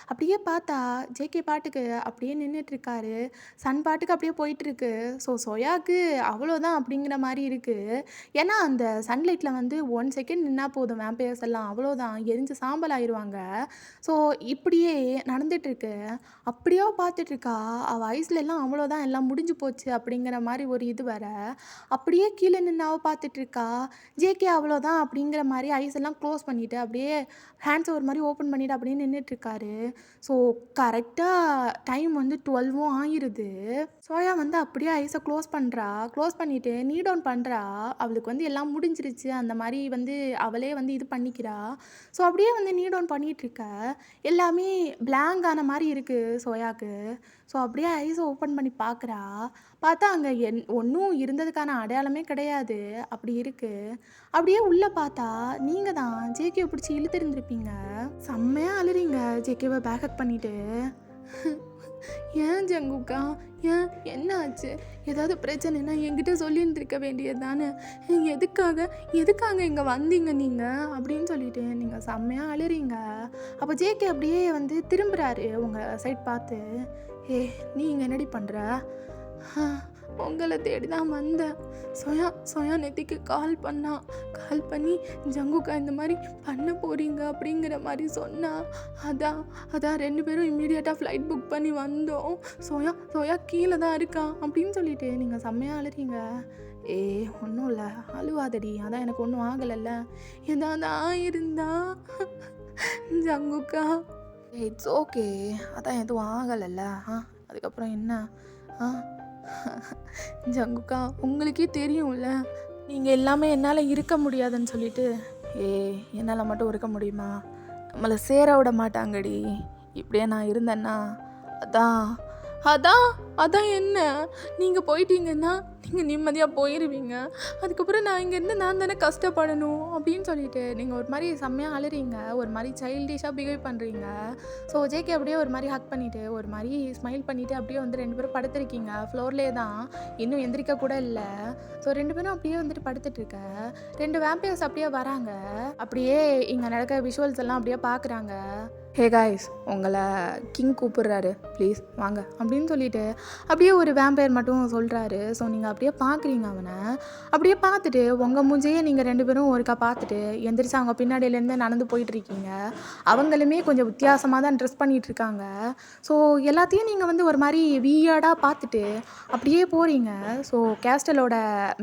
[SPEAKER 1] அப்படியே பார்த்தா ஜேகே பாட்டுக்கு அப்படியே நின்றுட்டுருக்காரு. சன் பாட்டுக்கு அப்படியே போயிட்டுருக்கு. ஸோ சோயாவுக்கு அவ்வளோதான் அப்படிங்கிற மாதிரி இருக்குது. ஏன்னா அந்த சன்லைட்டில் வந்து 1 செகண்ட் நின்னா போதும், வேம்பயர்ஸ் எல்லாம் அவ்வளோதான் எரிஞ்சு சாம்பல் ஆயிடுவாங்க. ஸோ இப்படியே நடந்துகிட்ருக்கு. அப்படியே பார்த்துட்ருக்கா. அவள் ஐஸ்லெல்லாம் அவ்வளோதான், எல்லாம் முடிஞ்சு போச்சு அப்படிங்கிற மாதிரி ஒரு இது வர அப்படியே கீழே நின்று அவள் பார்த்துட்ருக்கா. ஜேகே அவ்வளோதான் அப்படிங்கிற மாதிரி ஐஸ் எல்லாம் க்ளோஸ் பண்ணிவிட்டு அப்படியே ஹேண்ட்ஸை ஒரு மாதிரி ஓப்பன் பண்ணிவிட்டு அப்படியே நின்றுட்டுருக்காரு. ஸோ கரெக்டாக டைம் வந்து 12 ஆகிருது. சோயா வந்து அப்படியே ஐஸை க்ளோஸ் பண்ணிவிட்டு நீ டவுன் பண்ணுறா. அவளுக்கு வந்து எல்லாம் முடிஞ்சிருச்சு அந்த மாதிரி வந்து அவளே வந்து இது பண்ணிக்கிறா. ஸோ அப்படியே வந்து நீ டவுன் பண்ணிகிட்ருக்க. எல்லாமே பிளாங்க் ஆன மாதிரி இருக்குது சோயாவுக்கு. ஸோ அப்படியே ஐஸை ஓப்பன் பண்ணி பார்த்தா அங்கே ஒன்றும் இருந்ததுக்கான அடையாளமே கிடையாது. அப்படி இருக்குது. அப்படியே உள்ளே பார்த்தா நீங்கள் தான் ஜேகேவை பிடிச்சி இழுத்துருந்துருப்பீங்க. செம்மையாக அழுறீங்க ஜேகேவை பேக்கப் பண்ணிவிட்டு. ஏன் ஜங்குக்கா, ஏன் என்ன ஆச்சு? ஏதாவது பிரச்சனைனா என்கிட்ட சொல்லியிருந்துருக்க வேண்டியது தானே, எதுக்காக இங்கே வந்தீங்க நீங்கள் அப்படின்னு சொல்லிட்டு நீங்கள் செம்மையாக அழுறீங்க. அப்போ ஜேகே அப்படியே வந்து திரும்புகிறாரு உங்கள் சைட் பார்த்து. நீ இங்கே என்னடி பண்ணுற? உங்களை தேடி தான் வந்தேன். சோயா நேத்திக்கு கால் பண்ணி ஜங்குக்கா இந்த மாதிரி பண்ண போகிறீங்க அப்படிங்கிற மாதிரி சொன்னா. அதான் 2 பேரும் இம்மீடியட்டாக ஃப்ளைட் புக் பண்ணி வந்தோம். சோயா கீழே தான் இருக்கான் அப்படின்னு சொல்லிட்டு நீங்கள் செம்மையாக அழுறீங்க. ஒன்றும் இல்லை, அழுவாதடி, அதான் எனக்கு ஒன்றும் ஆகலைல்ல. ஏதாவது ஆயிருந்தா ஜங்குக்கா. இட்ஸ் ஓகே, அதான் எதுவும் ஆகலைல்ல. அதுக்கப்புறம் என்ன? ஜங்குக்கா, உங்களுக்கே தெரியும்ல நீங்கள் எல்லாமே என்னால் இருக்க முடியாதுன்னு சொல்லிட்டு. என்னால் மட்டும் இருக்க முடியுமா? நம்மளை சேர விட மாட்டாங்கடி. இப்படியே நான் இருந்தேன்னா அதான் என்ன, நீங்கள் போயிட்டீங்கன்னா நீங்கள் நிம்மதியாக போயிடுவீங்க. அதுக்கப்புறம் நான் இங்கேருந்து நான் தானே கஷ்டப்படணும் அப்படின்னு சொல்லிட்டு நீங்கள் ஒரு மாதிரி செம்மையாக அழுறீங்க, ஒரு மாதிரி சைல்டிஷாக பிஹேவ் பண்ணுறீங்க. ஸோ ஜேகே அப்படியே ஒரு மாதிரி ஹக் பண்ணிவிட்டு ஒரு மாதிரி ஸ்மைல் பண்ணிவிட்டு அப்படியே வந்து 2 பேரும் படுத்துருக்கீங்க. ஃப்ளோர்லேயே தான், இன்னும் எந்திரிக்க கூட இல்லை. ஸோ 2 பேரும் அப்படியே வந்துட்டு படுத்துட்ருக்க. 2 வேம்பையர்ஸ் அப்படியே வராங்க. அப்படியே இங்கே நடக்க விஷுவல்ஸ் எல்லாம் அப்படியே பார்க்குறாங்க. ஹே காய்ஸ், உங்களை கிங் கூப்பிட்றாரு, ப்ளீஸ் வாங்க அப்படின்னு சொல்லிட்டு அப்படியே ஒரு வேம்பயர் மட்டும் சொல்கிறாரு. ஸோ நீங்கள் அப்படியே பார்க்குறீங்க அவனை. அப்படியே பார்த்துட்டு உங்கள் மூஞ்சையே நீங்கள் 2 பேரும் ஒருக்கா பார்த்துட்டு எந்திரிச்சு அவங்க பின்னாடியிலேருந்து நடந்து போயிட்டுருக்கீங்க. அவங்களுமே கொஞ்சம் வித்தியாசமாக தான் ட்ரெஸ் பண்ணிகிட்ருக்காங்க. ஸோ எல்லாத்தையும் நீங்கள் வந்து ஒரு மாதிரி வியர்டாக பார்த்துட்டு அப்படியே போகிறீங்க. ஸோ கேஸ்டலோட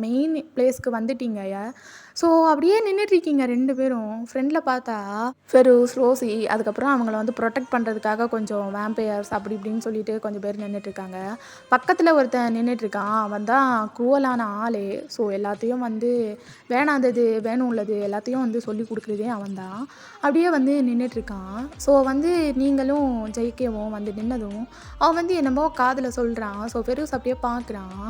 [SPEAKER 1] மெயின் பிளேஸ்க்கு வந்துட்டீங்க. ஸோ அப்படியே நின்றுட்டுருக்கீங்க 2 பேரும். ஃப்ரெண்டில் பார்த்தா ஃபெரூஸ், ரோசி, அதுக்கப்புறம் அவங்கள வந்து ப்ரொடெக்ட் பண்ணுறதுக்காக கொஞ்சம் வேம்பையர்ஸ் அப்படி இப்படின்னு சொல்லிட்டு கொஞ்சம் பேர் நின்றுட்டுருக்காங்க. பக்கத்தில் ஒருத்தன் நின்றுட்டுருக்கான். அவன் தான் குரூவலான ஆளே. ஸோ எல்லாத்தையும் வந்து வேணாதது வேணும் உள்ளது எல்லாத்தையும் வந்து சொல்லி கொடுக்குறதே அவன் தான். அப்படியே வந்து நின்றுட்டுருக்கான். ஸோ வந்து நீங்களும் ஜெயிக்கவும் வந்து நின்னதும் அவன் வந்து என்னமோ காதில் சொல்கிறான். ஸோ ஃபெரூஸ் அப்படியே பார்க்குறான்.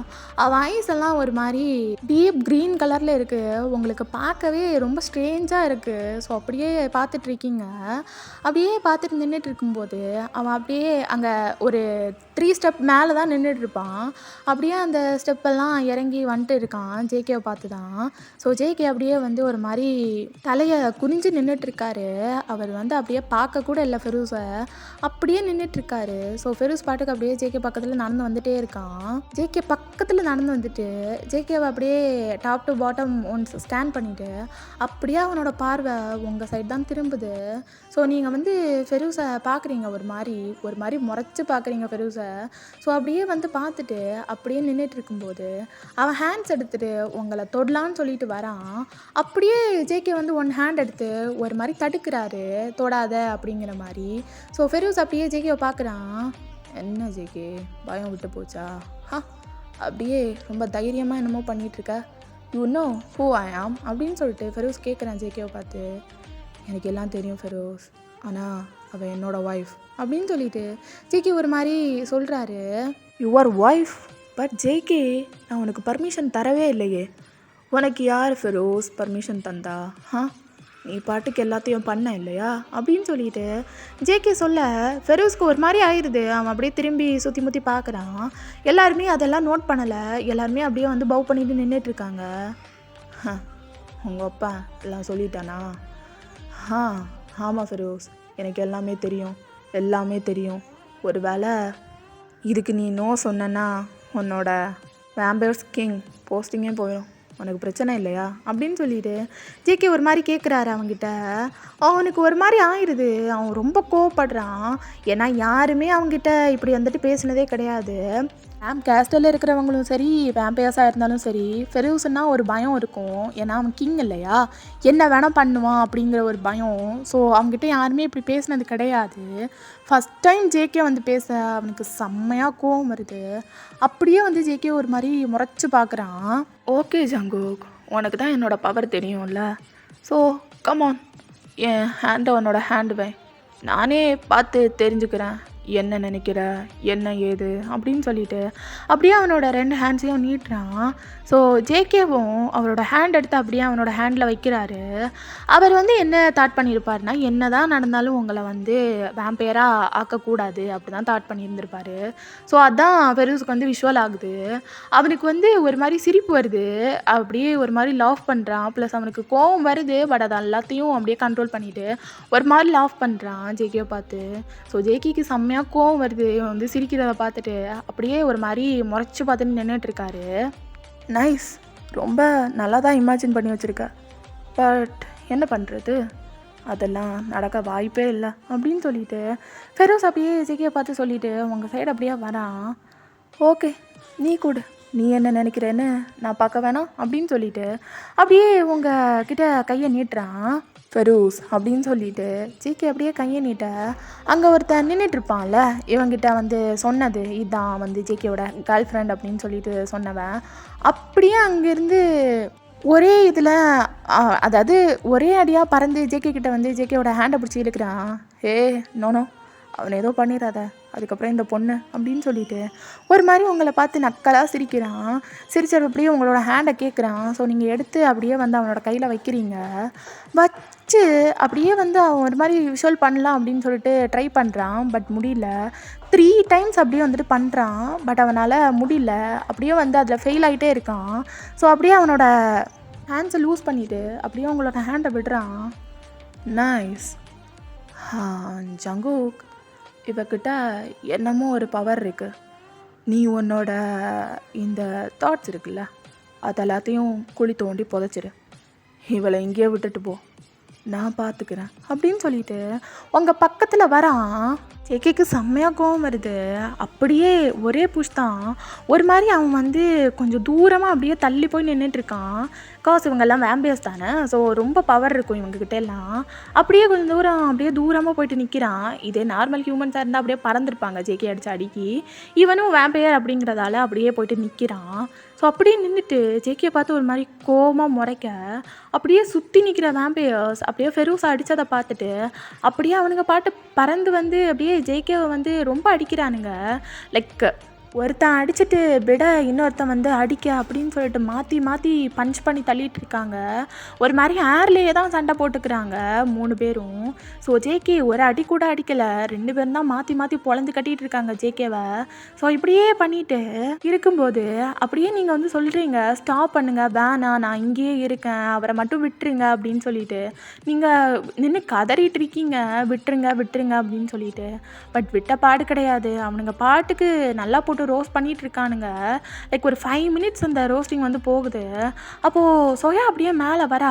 [SPEAKER 1] அவன் ஐஸ் எல்லாம் ஒரு மாதிரி டீப் க்ரீன் கலரில் இருக்குது. உங்களுக்கு பார்க்கவே ரொம்ப ஸ்ட்ரேஞ்சாக இருக்குது. ஸோ அப்படியே பார்த்துட்ருக்கீங்க. அப்படியே பார்த்துட்டு நின்றுட்டு இருக்கும்போது அவன் அப்படியே அங்கே ஒரு 3 ஸ்டெப் மேலே தான் நின்றுட்டுருப்பான். அப்படியே அந்த ஸ்டெப்பெல்லாம் இறங்கி வந்துட்டு இருக்கான் ஜேகேவை பார்த்து தான். ஸோ ஜேகே அப்படியே வந்து ஒரு மாதிரி தலையை குனிஞ்சு நின்றுட்டுருக்காரு. அவர் வந்து அப்படியே பார்க்க கூட இல்லை ஃபெரூஸை, அப்படியே நின்றுட்டுருக்காரு. ஸோ ஃபெரூஸ் பாட்டுக்கு அப்படியே ஜேகே பக்கத்தில் நடந்து வந்துகிட்டே இருக்கான். ஜேகே பக்கத்தில் நடந்து வந்துட்டு ஜேகேவை அப்படியே top to bottom once scan பண்ணிவிட்டு அப்படியே அவனோட பார்வை உங்கள் சைடு தான் திரும்புது. ஸோ நீங்கள் வந்து ஃபெரூஸை பார்க்குறீங்க, ஒரு மாதிரி முறைச்சி பார்க்குறீங்க ஃபெரூஸை. ஸோ அப்படியே வந்து பார்த்துட்டு அப்படியே நின்றுட்டு இருக்கும்போது அவன் ஹேண்ட்ஸ் எடுத்துகிட்டு உங்களை தொடலான்னு சொல்லிட்டு வரான். அப்படியே ஜேகே வந்து 1 ஹேண்ட் எடுத்து ஒரு மாதிரி தடுக்கிறாரு, தொடாத அப்படிங்கிற மாதிரி. ஸோ ஃபெரூஸ் அப்படியே ஜேகேவை பார்க்குறான். என்ன ஜேகே, பயம் விட்டு போச்சா? அப்படியே ரொம்ப தைரியமாக என்னமோ பண்ணிகிட்ருக்க. யூ நோ ஹூ ஐ ஆம் அப்படின்னு சொல்லிட்டு ஃபெரூஸ் கேட்குறான் ஜேகேவை பார்த்து. எனக்கு எல்லாம் தெரியும் ஃபெரூஸ், ஆனால் அவள் என்னோடய ஒய்ஃப் அப்படின்னு சொல்லிட்டு ஜேகே ஒரு மாதிரி சொல்கிறாரு. Your wife? பட் ஜேகே, நான் உனக்கு பர்மிஷன் தரவே இல்லையே. உனக்கு யார் ஃபெரூஸ் பர்மிஷன் தந்தா? நீ பாட்டுக்கு எல்லாத்தையும் பண்ண இல்லையா அப்படின்னு சொல்லிட்டு ஜேகே சொல்ல ஃபெரூஸ்க்கு ஒரு மாதிரி ஆயிடுது. அவன் அப்படியே திரும்பி சுற்றி முற்றி பார்க்குறான். எல்லாருமே அதெல்லாம் நோட் பண்ணலை. எல்லாருமே அப்படியே வந்து பவ் பண்ணிட்டு நின்றுட்டுருக்காங்க. உங்கள் அப்பா எல்லாம் சொல்லிட்டானா? ஆமாம் ஃபெரூஸ், எனக்கு எல்லாமே தெரியும். ஒரு வேளை இதுக்கு நீ நோ சொன்னா உன்னோட வேம்பயர்ஸ் கிங் போஸ்டிங்கே போயிடும். உனக்கு பிரச்சனை இல்லையா அப்படின்னு சொல்லிட்டு ஜேகே ஒரு மாதிரி கேட்குறாரு அவங்ககிட்ட. அவனுக்கு ஒரு மாதிரி ஆயிடுது. அவன் ரொம்ப கோவப்படுறான். ஏன்னா யாருமே அவங்ககிட்ட இப்படி வந்துட்டு பேசினதே கிடையாது. கேஸ்டலில் இருக்கிறவங்களும் சரி, வேம்பையர்ஸாக இருந்தாலும் சரி, ஃபெரூஸ்னா ஒரு பயம் இருக்கும். ஏன்னா அவன் கிங் இல்லையா, என்ன வேணால் பண்ணுவான் அப்படிங்கிற ஒரு பயம். ஸோ அவங்ககிட்ட யாருமே இப்படி பேசினது கிடையாது. ஃபஸ்ட் டைம் ஜேகே வந்து பேச அவனுக்கு செம்மையாக கோவம் வருது. அப்படியே வந்து ஜேகே ஒரு மாதிரி முறைச்சி பார்க்குறான். ஓகே ஜங்குக், உனக்கு தான் என்னோடய பவர் தெரியும்ல. ஸோ கமான், என் ஹேண்டை உன்னோட ஹேண்டு வை, நானே பார்த்து தெரிஞ்சுக்கிறேன் என்ன நினைக்கிற, என்ன ஏது அப்படின்னு சொல்லிட்டு அப்படியே அவனோட 2 ஹேண்ட்ஸையும் நீட்டுறான். ஸோ ஜேகேவும் அவரோட ஹேண்ட் எடுத்து அப்படியே அவனோட ஹேண்டில் வைக்கிறாரு. அவர் வந்து என்ன தாட் பண்ணியிருப்பாருனா, என்ன தான் நடந்தாலும் உங்களை வந்து வேம்பையராக ஆக்கக்கூடாது அப்படி தான் தாட் பண்ணியிருந்திருப்பாரு. ஸோ அதுதான் ஃபெரூஸுக்கு வந்து விஷுவல் ஆகுது. அவனுக்கு வந்து ஒரு மாதிரி சிரிப்பு வருது, அப்படியே ஒரு மாதிரி லாஃப் பண்ணுறான். ப்ளஸ் அவனுக்கு கோவம் வருது, பட் அதை எல்லாத்தையும் அப்படியே கண்ட்ரோல் பண்ணிவிட்டு ஒரு மாதிரி லாஃப் பண்ணுறான் ஜேகேவை பார்த்து. ஸோ ஜேகேக்கு செம்மையாக செம்மையாக கோவம் வருது இவன் வந்து சிரிக்கிறத பார்த்துட்டு. அப்படியே ஒரு மாதிரி முறைச்சி பார்த்துட்டு நின்றுட்டுருக்காரு. நைஸ், ரொம்ப நல்லா தான் இமேஜின் பண்ணி வச்சுருக்க. பட் என்ன பண்ணுறது, அதெல்லாம் நடக்க வாய்ப்பே இல்லை அப்படின்னு சொல்லிட்டு ஃபெரோஸ் அப்படியே ஜேகேயை பார்த்து சொல்லிவிட்டு உங்கள் சைடு அப்படியே வரான். ஓகே, நீ கூட நீ என்ன நினைக்கிறேன்னு நான் பார்க்க வேணாம் அப்படின்னு சொல்லிட்டு அப்படியே உங்கள் கிட்ட கையை நீட்டுறான். ஃபெரோஸ் அப்படின்னு சொல்லிட்டு ஜேகே அப்படியே கையை நீட்ட அங்கே ஒருத்தன் நின்றுட்டுருப்பான்ல, இவங்கிட்ட வந்து சொன்னது இதுதான் வந்து ஜேகேவோட கேர்ள் ஃப்ரெண்ட் அப்படின்னு சொல்லிட்டு சொன்னவன் அப்படியே அங்கேருந்து ஒரே இதில் அதாவது ஒரே அடியாக பறந்து ஜேகே கிட்ட வந்து ஜேகேவோட ஹேண்டை பிடிச்சி இழுக்கிறான். நோனோ, அவனை ஏதோ பண்ணிடாத, அதுக்கப்புறம் இந்த பொண்ணு அப்படின்னு சொல்லிட்டு ஒரு மாதிரி உங்களை பார்த்து நக்கலாக சிரிக்கிறான். சிரிச்சது அப்படியே உங்களோட ஹேண்டை கேட்குறான். ஸோ நீங்கள் எடுத்து அப்படியே வந்து அவனோட கையில் வைக்கிறீங்க. வச்சு அப்படியே வந்து அவன் ஒரு மாதிரி விஷுவல் பண்ணலாம் அப்படின்னு சொல்லிட்டு ட்ரை பண்ணுறான். பட் முடியல. 3 டைம்ஸ் அப்படியே வந்துட்டு பண்ணுறான். பட் அவனால் முடியல. அப்படியே வந்து அதில் ஃபெயில் ஆகிட்டே இருக்கான். ஸோ அப்படியே அவனோட ஹேண்ட்ஸை லூஸ் பண்ணிவிட்டு அப்படியே உங்களோட ஹேண்டை விடுறான். நைஸ் ஜங்குக், இவக்கிட்ட என்னமோ ஒரு பவர் இருக்குது. நீ உன்னோட இந்த தாட்ஸ் இருக்குல்ல, அது எல்லாத்தையும் குழி தோண்டி புதைச்சிரு. இவளை இங்கேயே விட்டுட்டு போ, நான் பார்த்துக்கிறேன் அப்படின்னு சொல்லிட்டு உங்கள் பக்கத்தில் வரான். ஜேகேக்கு செம்மையாக கோவம் வருது. அப்படியே ஒரே புஷ் தான். ஒரு மாதிரி அவன் வந்து கொஞ்சம் தூரமாக அப்படியே தள்ளி போய் நின்றுட்டுருக்கான். காசு இவங்கெல்லாம் வேம்பியர்ஸ் தானே, ஸோ ரொம்ப பவர் இருக்கும் இவங்ககிட்ட எல்லாம். அப்படியே கொஞ்சம் தூரம் அப்படியே தூரமாக போயிட்டு நிற்கிறான். இதே நார்மல் ஹியூமன்ஸாக இருந்தால் அப்படியே பறந்துருப்பாங்க ஜேகே அடிச்சு அடிக்கி. இவனும் வேம்பியர் அப்படிங்கிறதால அப்படியே போயிட்டு நிற்கிறான். ஸோ அப்படியே நின்றுட்டு ஜேகே பார்த்து ஒரு மாதிரி கோவமாக முறைக்க அப்படியே சுற்றி நிற்கிற வேம்பியர்ஸ் அப்படியே ஃபெரோஸை அடித்ததை பார்த்துட்டு அப்படியே அவனுங்க பாட்டு பறந்து வந்து அப்படியே ஜேகேவை வந்து ரொம்ப அடிக்கிறானுங்க. லைக் ஒருத்தன் அடிச்சுட்டு விட இன்னொருத்தன் வந்து அடிக்க அப்படின்னு சொல்லிட்டு மாற்றி மாற்றி பஞ்ச் பண்ணி தள்ளிட்டு இருக்காங்க. ஒரு மாதிரி ஹேர்லேயே தான் சண்டை போட்டுக்கிறாங்க 3 பேரும். ஸோ ஜேகே ஒரு அடி கூட அடிக்கலை, 2 பேரும் தான் மாற்றி மாற்றி பொழந்து கட்டிகிட்டு இருக்காங்க ஜேகேவை. ஸோ இப்படியே பண்ணிட்டு இருக்கும்போது அப்படியே நீங்கள் வந்து சொல்கிறீங்க ஸ்டாப் பண்ணுங்கள், வேணாம், நான் இங்கேயே இருக்கேன், அவரை மட்டும் விட்டுருங்க அப்படின்னு சொல்லிட்டு நீங்கள் நின்று கதறிட்டு இருக்கீங்க, விட்டுருங்க விட்டுருங்க அப்படின்னு சொல்லிட்டு. பட் விட்ட பாடு கிடையாது. அவனுங்க பாட்டுக்கு நல்லா போட்டு ரோஸ்ட் பண்ணிகிட்டு இருக்கானுங்க. லைக் ஒரு 5 மினிட்ஸ் அந்த ரோஸ்டிங் வந்து போகுது. அப்போது சோயா அப்படியே மேலே வரா,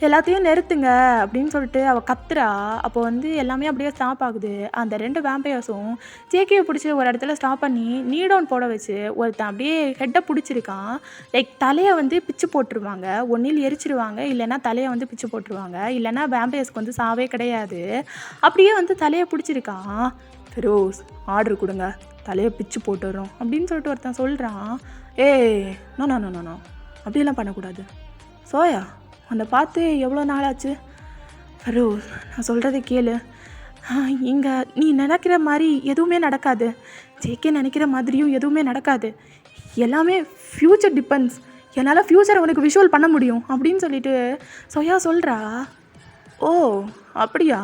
[SPEAKER 1] எல்லாத்தையும் நிறுத்துங்க அப்படின்னு சொல்லிட்டு அவள் கத்துறா. அப்போ வந்து எல்லாமே அப்படியே ஸ்டாப் ஆகுது. அந்த 2 வேம்பையர்ஸும் ஜேகேயை பிடிச்சி ஒரு இடத்துல ஸ்டாப் பண்ணி நீடவுன் போட வச்சு ஒருத்தன் அப்படியே ஹெட்டை பிடிச்சிருக்கான். லைக் தலையை வந்து பிச்சு போட்டுருவாங்க, ஒன்றில் எரிச்சிருவாங்க, இல்லைன்னா தலையை வந்து பிச்சு போட்டுருவாங்க, இல்லைன்னா வேம்பையர்ஸ்க்கு வந்து சாவே கிடையாது. அப்படியே வந்து தலையை பிடிச்சிருக்கான். ஃபெரோஸ் ஆர்டர் கொடுங்க, தலையை பிச்சு போட்டுடுறோம் அப்படின்னு சொல்லிட்டு ஒருத்தன் சொல்கிறான். No no no no no, அப்படியெல்லாம் பண்ணக்கூடாது. சோயா, உன்னை பார்த்து எவ்வளோ நாள் ஆச்சு? ஃபெரோஸ், நான் சொல்கிறத கேளு. இங்கே நீ நினைக்கிற மாதிரி எதுவுமே நடக்காது, ஜேகே நினைக்கிற மாதிரியும் எதுவுமே நடக்காது. எல்லாமே ஃப்யூச்சர் டிபெண்ட்ஸ். என்னால் ஃப்யூச்சரை உனக்கு விஷுவல் பண்ண முடியும் அப்படின்னு சொல்லிட்டு சோயா சொல்கிறா. ஓ அப்படியா,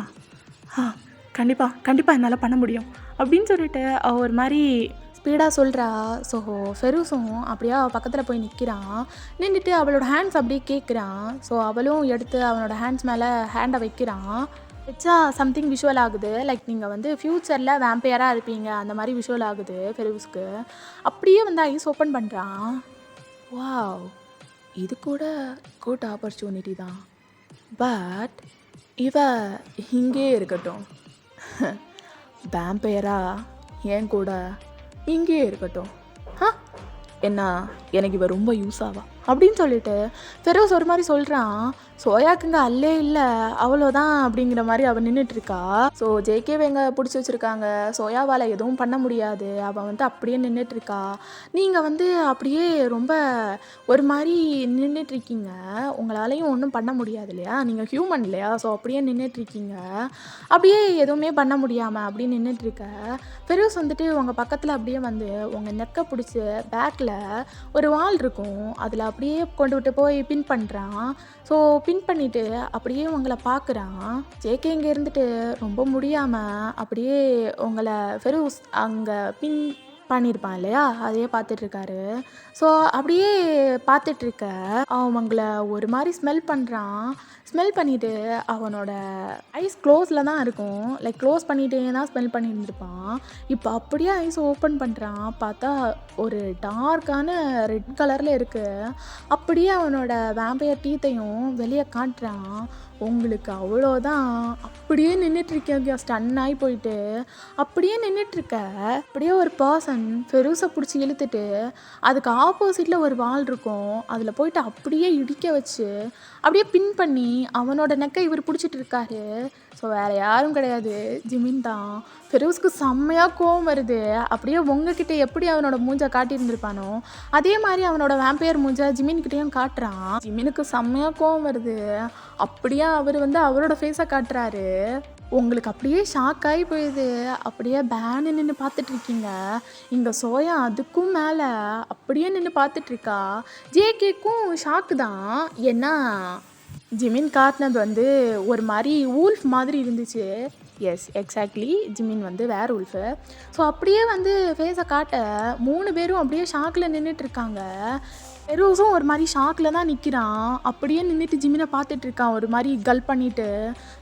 [SPEAKER 1] கண்டிப்பாக கண்டிப்பாக என்னால் பண்ண முடியும் அப்படின்னு சொல்லிட்டு அவள் ஒரு மாதிரி ஸ்பீடாக சொல்கிறா. ஸோ ஃபெரோஸும் அப்படியே அவள் பக்கத்தில் போய் நிற்கிறான். நின்றுட்டு அவளோட ஹேண்ட்ஸ் அப்படியே கேட்குறான். ஸோ அவளும் எடுத்து அவனோட ஹேண்ட்ஸ் மேலே ஹேண்டை வைக்கிறான். வச்சா சம்திங் விஷுவல் ஆகுது. லைக் நீங்கள் வந்து ஃப்யூச்சரில் வேம்பையராக இருப்பீங்க அந்த மாதிரி விஷுவல் ஆகுது ஃபெரோஸ்க்கு. அப்படியே வந்து ஐஸ் ஓப்பன் பண்ணுறான். வாவ், இது கூட குட் ஆப்பர்ச்சுனிட்டி தான். பட் இவ இங்கே இருக்கட்டும், வேம்பையரா ஏன் கூட இங்கே இருக்கட்டும். என்ன, எனக்கு இவ ரொம்ப யூஸ் ஆவா அப்படின்னு சொல்லிட்டு ஃபெரோஸ் ஒரு மாதிரி சொல்கிறான். சோயாக்குங்க அல்லே இல்லை, அவ்வளோதான் அப்படிங்கிற மாதிரி அவள் நின்றுட்டுருக்கா. ஸோ ஜேகேவை எங்கே பிடிச்சி வச்சுருக்காங்க, சோயாவால் எதுவும் பண்ண முடியாது, அவள் வந்து அப்படியே நின்றுட்டுருக்கா. நீங்கள் வந்து அப்படியே ரொம்ப ஒரு மாதிரி நின்றுட்டுருக்கீங்க, உங்களாலையும் ஒன்றும் பண்ண முடியாது இல்லையா, நீங்கள் ஹியூமன் இல்லையா. ஸோ அப்படியே நின்றுட்டுருக்கீங்க, அப்படியே எதுவுமே பண்ண முடியாமல் அப்படியே நின்றுட்டுருக்க. ஃபெரோஸ் வந்துட்டு உங்கள் பக்கத்தில் அப்படியே வந்து உங்கள் நெக்கை பிடிச்சி பேக்கில் ஒரு வால் இருக்கும், அதில் அப்படியே கொண்டு விட்டு போய் பின் பண்ணுறான். ஸோ பின் பண்ணிவிட்டு அப்படியே உங்களை பார்க்குறான். ஜேகே இங்கே இருந்துட்டு ரொம்ப முடியாமல் அப்படியே உங்களை ஃபெரோஸ் அங்கே பின் பண்ணியிருப்பான் இல்லையா, அதையே பார்த்துட்ருக்காரு. ஸோ அப்படியே பார்த்துட்ருக்க அவங்கள ஒரு மாதிரி ஸ்மெல் பண்ணுறான். ஸ்மெல் பண்ணிவிட்டு அவனோட ஐஸ் க்ளோஸில் தான் இருக்கும். லைக் க்ளோஸ் பண்ணிகிட்டே தான் ஸ்மெல் பண்ணியிருந்துருப்பான். இப்போ அப்படியே ஐஸ் ஓப்பன் பண்ணுறான். பார்த்தா ஒரு டார்க்கான ரெட் கலரில் இருக்குது. அப்படியே அவனோட வேம்பயர் டீத்தையும் வெளியே காட்டுறான். உங்களுக்கு அவ்வளோதான். அப்படியே நின்றுட்டுருக்கேன், ஸ்டன் ஆகி போயிட்டு அப்படியே நின்றுட்டுருக்க. அப்படியே ஒரு பர்சன் ஃபெரூஸை பிடிச்சி இழுத்துட்டு அதுக்கு ஆப்போசிட்டில் ஒரு வால் இருக்கும், அதில் போயிட்டு அப்படியே இடிக்க வச்சு அப்படியே பின் பண்ணி அவனோட நெக்கை இவர் பிடிச்சிட்டு இருக்காரு. ஸோ வேறு யாரும் கிடையாது, ஜிமின் தான். ஃபெரூஸ்க்கு செம்மையாக கோவம் வருது. அப்படியே உங்ககிட்ட எப்படி அவனோட மூஞ்சை காட்டியிருந்திருப்பானோ அதே மாதிரி அவனோட வேம்பையர் மூஞ்சை ஜிமின்கிட்டையும் காட்டுறான். ஜிமினுக்கு செம்மையாக கோவம் வருது. அப்படியே அவர் அவரோட ஃபேஸை காட்டுறாரு. உங்களுக்கு அப்படியே ஷாக் ஆகி போயிடுது. அப்படியே பேனு நின்று பார்த்துட்ருக்கீங்க. இங்கே சோயா அதுக்கும் மேலே அப்படியே நின்று பார்த்துட்ருக்கா. ஜேகேக்கும் ஷாக்கு தான். ஏன்னா ஜிமின் காட்டினது ஒரு மாதிரி ஊல்ஃப் மாதிரி இருந்துச்சு. எஸ், எக்ஸாக்ட்லி, ஜிமின் வேர் உல்ஃபு. ஸோ அப்படியே ஃபேஸை காட்ட 3 பேரும் அப்படியே ஷாக்கில் நின்றுட்டுருக்காங்க. ஃபெரூஸும் ஒரு மாதிரி ஷாக்கில் தான் நிற்கிறான். அப்படியே நின்றுட்டு ஜிமினை பார்த்துட்ருக்கான் ஒரு மாதிரி கல் பண்ணிவிட்டு.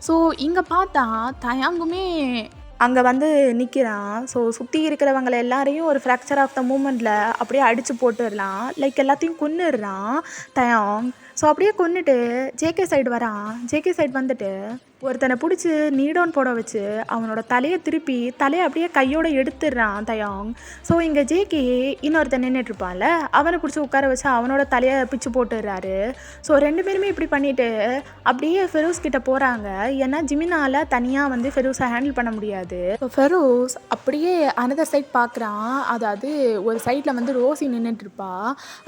[SPEAKER 1] ஸோ இங்கே பார்த்தா தயாங்குமே அங்கே நிற்கிறான். ஸோ சுற்றி இருக்கிறவங்கள எல்லாரையும் ஒரு ஃப்ராக்சர் ஆஃப் த மூமெண்ட்டில் அப்படியே அடித்து போட்டுடலாம். லைக் எல்லாத்தையும் கொன்னுடுறான் தயாங். ஸோ அப்படியே கொன்னுட்டு ஜேகே சைடு வரான். ஜேகே சைடு வந்துட்டு ஒருத்தனை பிடிச்சி நீடோன் போட வச்சு அவனோட தலையை திருப்பி தலையை அப்படியே கையோடு எடுத்துடுறான் தயாங். ஸோ இங்கே ஜேகே இன்னொருத்தன் நின்றுட்டுருப்பான்ல, அவனை பிடிச்சி உட்கார வச்சு அவனோட தலையை பிச்சு போட்டுடுறாரு. ஸோ 2 பேருமே இப்படி பண்ணிவிட்டு அப்படியே ஃபெரூஸ் கிட்ட போகிறாங்க. ஏன்னா ஜிமினால் தனியாக ஃபெரூஸை ஹேண்டில் பண்ண முடியாது. ஸோ ஃபெரூஸ் அப்படியே அனதர் சைட் பார்க்குறான். அதாவது ஒரு சைடில் ரோசி நின்றுட்டுருப்பா.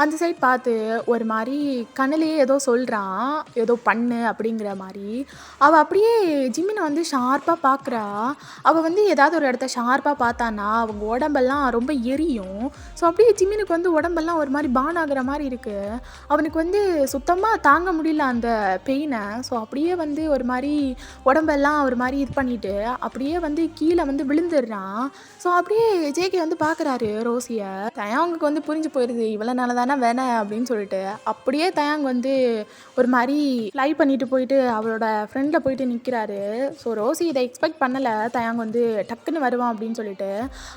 [SPEAKER 1] அந்த சைட் பார்த்து ஒரு மாதிரி கண்ணிலேயே ஏதோ சொல்கிறான், ஏதோ பண்ணு அப்படிங்கிற மாதிரி. அவள் அப்படியே ஜிமினை ஷார்ப்பாக பார்க்குறா. அவள் ஏதாவது ஒரு இடத்த ஷார்ப்பாக பார்த்தானா அவங்க உடம்பெல்லாம் ரொம்ப எரியும். ஸோ அப்படியே ஜிமினுக்கு உடம்பெல்லாம் ஒரு மாதிரி பான் ஆகுற மாதிரி இருக்குது. அவனுக்கு சுத்தமாக தாங்க முடியல அந்த பெயினை. ஸோ அப்படியே ஒரு மாதிரி உடம்பெல்லாம் ஒரு மாதிரி இது பண்ணிவிட்டு அப்படியே கீழே விழுந்துடுறான். ஸோ அப்படியே ஜேகே பார்க்குறாரு ரோசியை. தயாங்குக்கு புரிஞ்சு போயிடுது இவ்வளோ நாள் தானே வேணேன் அப்படின்னு சொல்லிட்டு அப்படியே தயாங் ஒரு மாதிரி ஃப்ளை பண்ணிட்டு போயிட்டு அவளோட ஃப்ரெண்டில் போயிட்டு நிற்கிறாரு. ஸோ ரோசி இதை எக்ஸ்பெக்ட் பண்ணலை. தயாங் டக்குன்னு வருவான் அப்படின்னு சொல்லிட்டு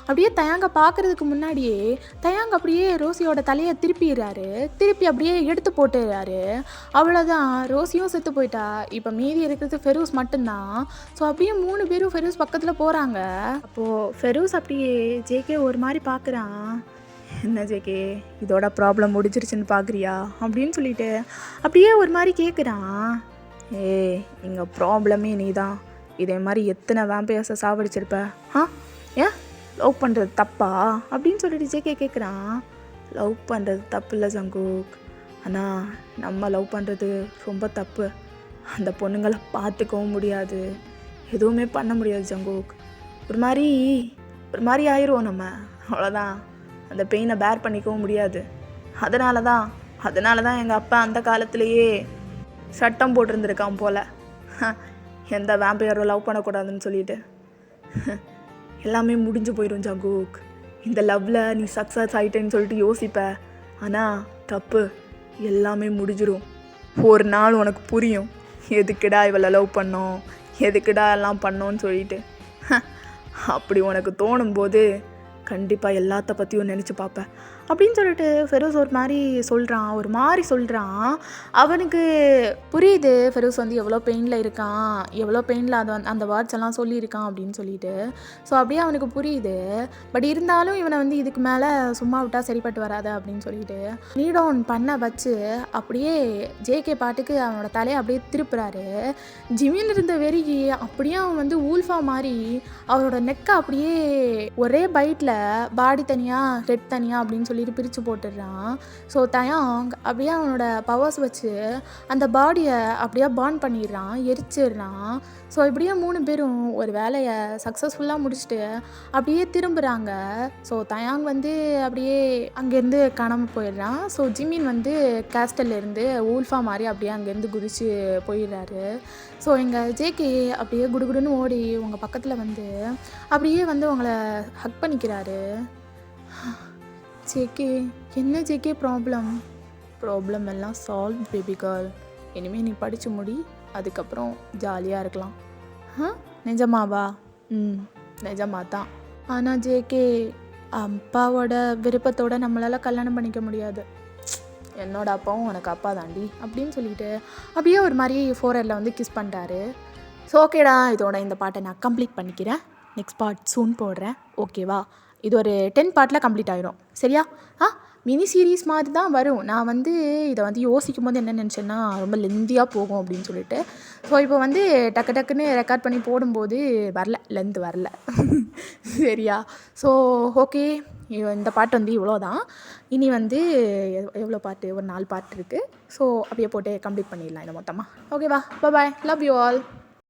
[SPEAKER 1] அப்படியே தயாங்கை பார்க்குறதுக்கு முன்னாடியே தயாங் அப்படியே ரோசியோட தலையை திருப்பிடுறாரு. திருப்பி அப்படியே எடுத்து போட்டுறாரு. அவ்வளோதான், ரோசியும் செத்து போயிட்டா. இப்போ மீதி இருக்கிறது ஃபெரூஸ் மட்டும்தான். ஸோ அப்படியே 3 பேரும் ஃபெரூஸ் பக்கத்தில் போகிறாங்க. அப்போது ஃபெரூஸ் அப்படியே ஜேகே ஒரு மாதிரி பார்க்குறான். என்ன ஜேகே, இதோட ப்ராப்ளம் முடிஞ்சிருச்சுன்னு பார்க்குறியா அப்படின்னு சொல்லிட்டு அப்படியே ஒரு மாதிரி கேட்குறான். இங்கே ப்ராப்ளமே நீ தான். இதே மாதிரி எத்தனை வேம்பையர்ஸை சாவடிச்சிருப்ப? ஏன் லவ் பண்ணுறது தப்பா அப்படின்னு சொல்லிட்டு ஜேகே கேட்குறான். லவ் பண்ணுறது தப்பு இல்லை ஜங்குக், ஆனால் நம்ம லவ் பண்ணுறது ரொம்ப தப்பு. அந்த பொண்ணுங்களை பார்த்துக்கவும் முடியாது, எதுவுமே பண்ண முடியாது ஜங்குக். ஒரு மாதிரி ஆயிடுவோம் நம்ம, அவ்வளோதான். அந்த பெயினை பேர் பண்ணிக்கவும் முடியாது. அதனால தான் எங்கள் அப்பா அந்த காலத்துலேயே சட்டம் போட்டிருந்துருக்கான் போல், எந்த வேம்பையரும் லவ் பண்ணக்கூடாதுன்னு சொல்லிட்டு. எல்லாமே முடிஞ்சு போயிடும் ஜங்குக். இந்த லவ்வில் நீ சக்ஸஸ் ஆகிட்டேன்னு சொல்லிட்டு யோசிப்ப, ஆனால் தப்பு. எல்லாமே முடிஞ்சிடும். ஒரு நாள் உனக்கு புரியும், எதுக்குடா இவளை லவ் பண்ணோம், எதுக்குடா எல்லாம் பண்ணோன்னு சொல்லிட்டு. அப்படி உனக்கு தோணும்போது கண்டிப்பாக எல்லாத்த பற்றியும் நினச்சி பார்ப்பேன் அப்படின்னு சொல்லிட்டு ஃபெரூஸ் ஒரு மாதிரி சொல்கிறான். அவனுக்கு புரியுது ஃபெரூஸ் எவ்வளோ பெயினில் இருக்கான், எவ்வளோ பெயினில் அந்த வேர்ட்ஸ் எல்லாம் சொல்லியிருக்கான் அப்படின்னு சொல்லிட்டு. ஸோ அப்படியே அவனுக்கு புரியுது. பட் இருந்தாலும் இவனை இதுக்கு மேலே சும்மா விட்டால் சரிப்பட்டு வராது அப்படின்னு சொல்லிட்டு நீடவுன் பண்ண வச்சு அப்படியே ஜேகே பாட்டுக்கு அவனோட தலையை அப்படியே திருப்புறாரு. ஜிமின் இருந்த வெறிகி அப்படியே அவன் ஊல்ஃபா மாதிரி அவரோட நெக்கை அப்படியே ஒரே பைட்டில் பாடி தனியாக ஹெட் தனியாக அப்படின்னு சொல்லிட்டு பிரித்து போட்டுடுறான். ஸோ தயாங் அப்படியே அவனோட பவர்ஸ் வச்சு அந்த பாடியை அப்படியே பர்ன் பண்ணிடுறான், எரிச்சிடுறான். ஸோ இப்படியே 3 பேரும் ஒரு வேலையை சக்ஸஸ்ஃபுல்லாக முடிச்சுட்டு அப்படியே திரும்புகிறாங்க. ஸோ தயாங் அப்படியே அங்கேருந்து காணாமல் போயிடுறான். ஸோ ஜிமின் கேஸ்டல்லேருந்து ஊல்ஃபா மாதிரி அப்படியே அங்கேருந்து குதிச்சு போயிடுறாரு. ஸோ எங்கள் ஜேகே அப்படியே குடுகுடுன்னு ஓடி உங்கள் பக்கத்தில் அப்படியே உங்களை ஹக் பண்ணிக்கிறாரு. ஜேகே, என்ன ஜேகே ப்ராப்ளம்? ப்ராப்ளம் எல்லாம் சால்வ் பேபி கேர்ள். இனிமேல் நீ படித்து முடி, அதுக்கப்புறம் ஜாலியாக இருக்கலாம். நிஜமாவா? நிஜமா தான். ஆனால் ஜேகே, அப்பாவோட விருப்பத்தோடு நம்மளால் கல்யாணம் பண்ணிக்க முடியாது. என்னோட அப்பாவும் உனக்கு அப்பா தாண்டி அப்படின்னு சொல்லிட்டு அப்படியே ஒரு மாதிரி ஃபோரரில் வந்து கிஸ் பண்ணிட்டாரு. ஸோ ஓகேடா, இதோட இந்த பாட்டை நான் கம்ப்ளீட் பண்ணிக்கிறேன். நெக்ஸ்ட் பார்ட் சூன் போடுறேன், ஓகேவா? இது ஒரு 10 பார்ட்டில் கம்ப்ளீட் ஆகிரும், சரியா? மினி சீரீஸ் மாதிரி தான் வரும். நான் வந்து இதை வந்து யோசிக்கும் போது என்ன நினச்சேன்னா, ரொம்ப லென்த்தியாக போகும் அப்படின்னு சொல்லிட்டு. ஸோ இப்போ வந்து டக்கு டக்குன்னு ரெக்கார்ட் பண்ணி போடும்போது லென்த் வரல. சரியா? ஸோ ஓகே, இந்த பாட்டு வந்து இவ்வளோ தான். இனி வந்து எவ்வளோ பாட்டு? ஒரு 4 பாட்டு இருக்குது. ஸோ அப்படியே போட்டு கம்ப்ளீட் பண்ணிடலாம் இதை மொத்தமாக. ஓகேவா? பாய், லவ் யூ ஆல்.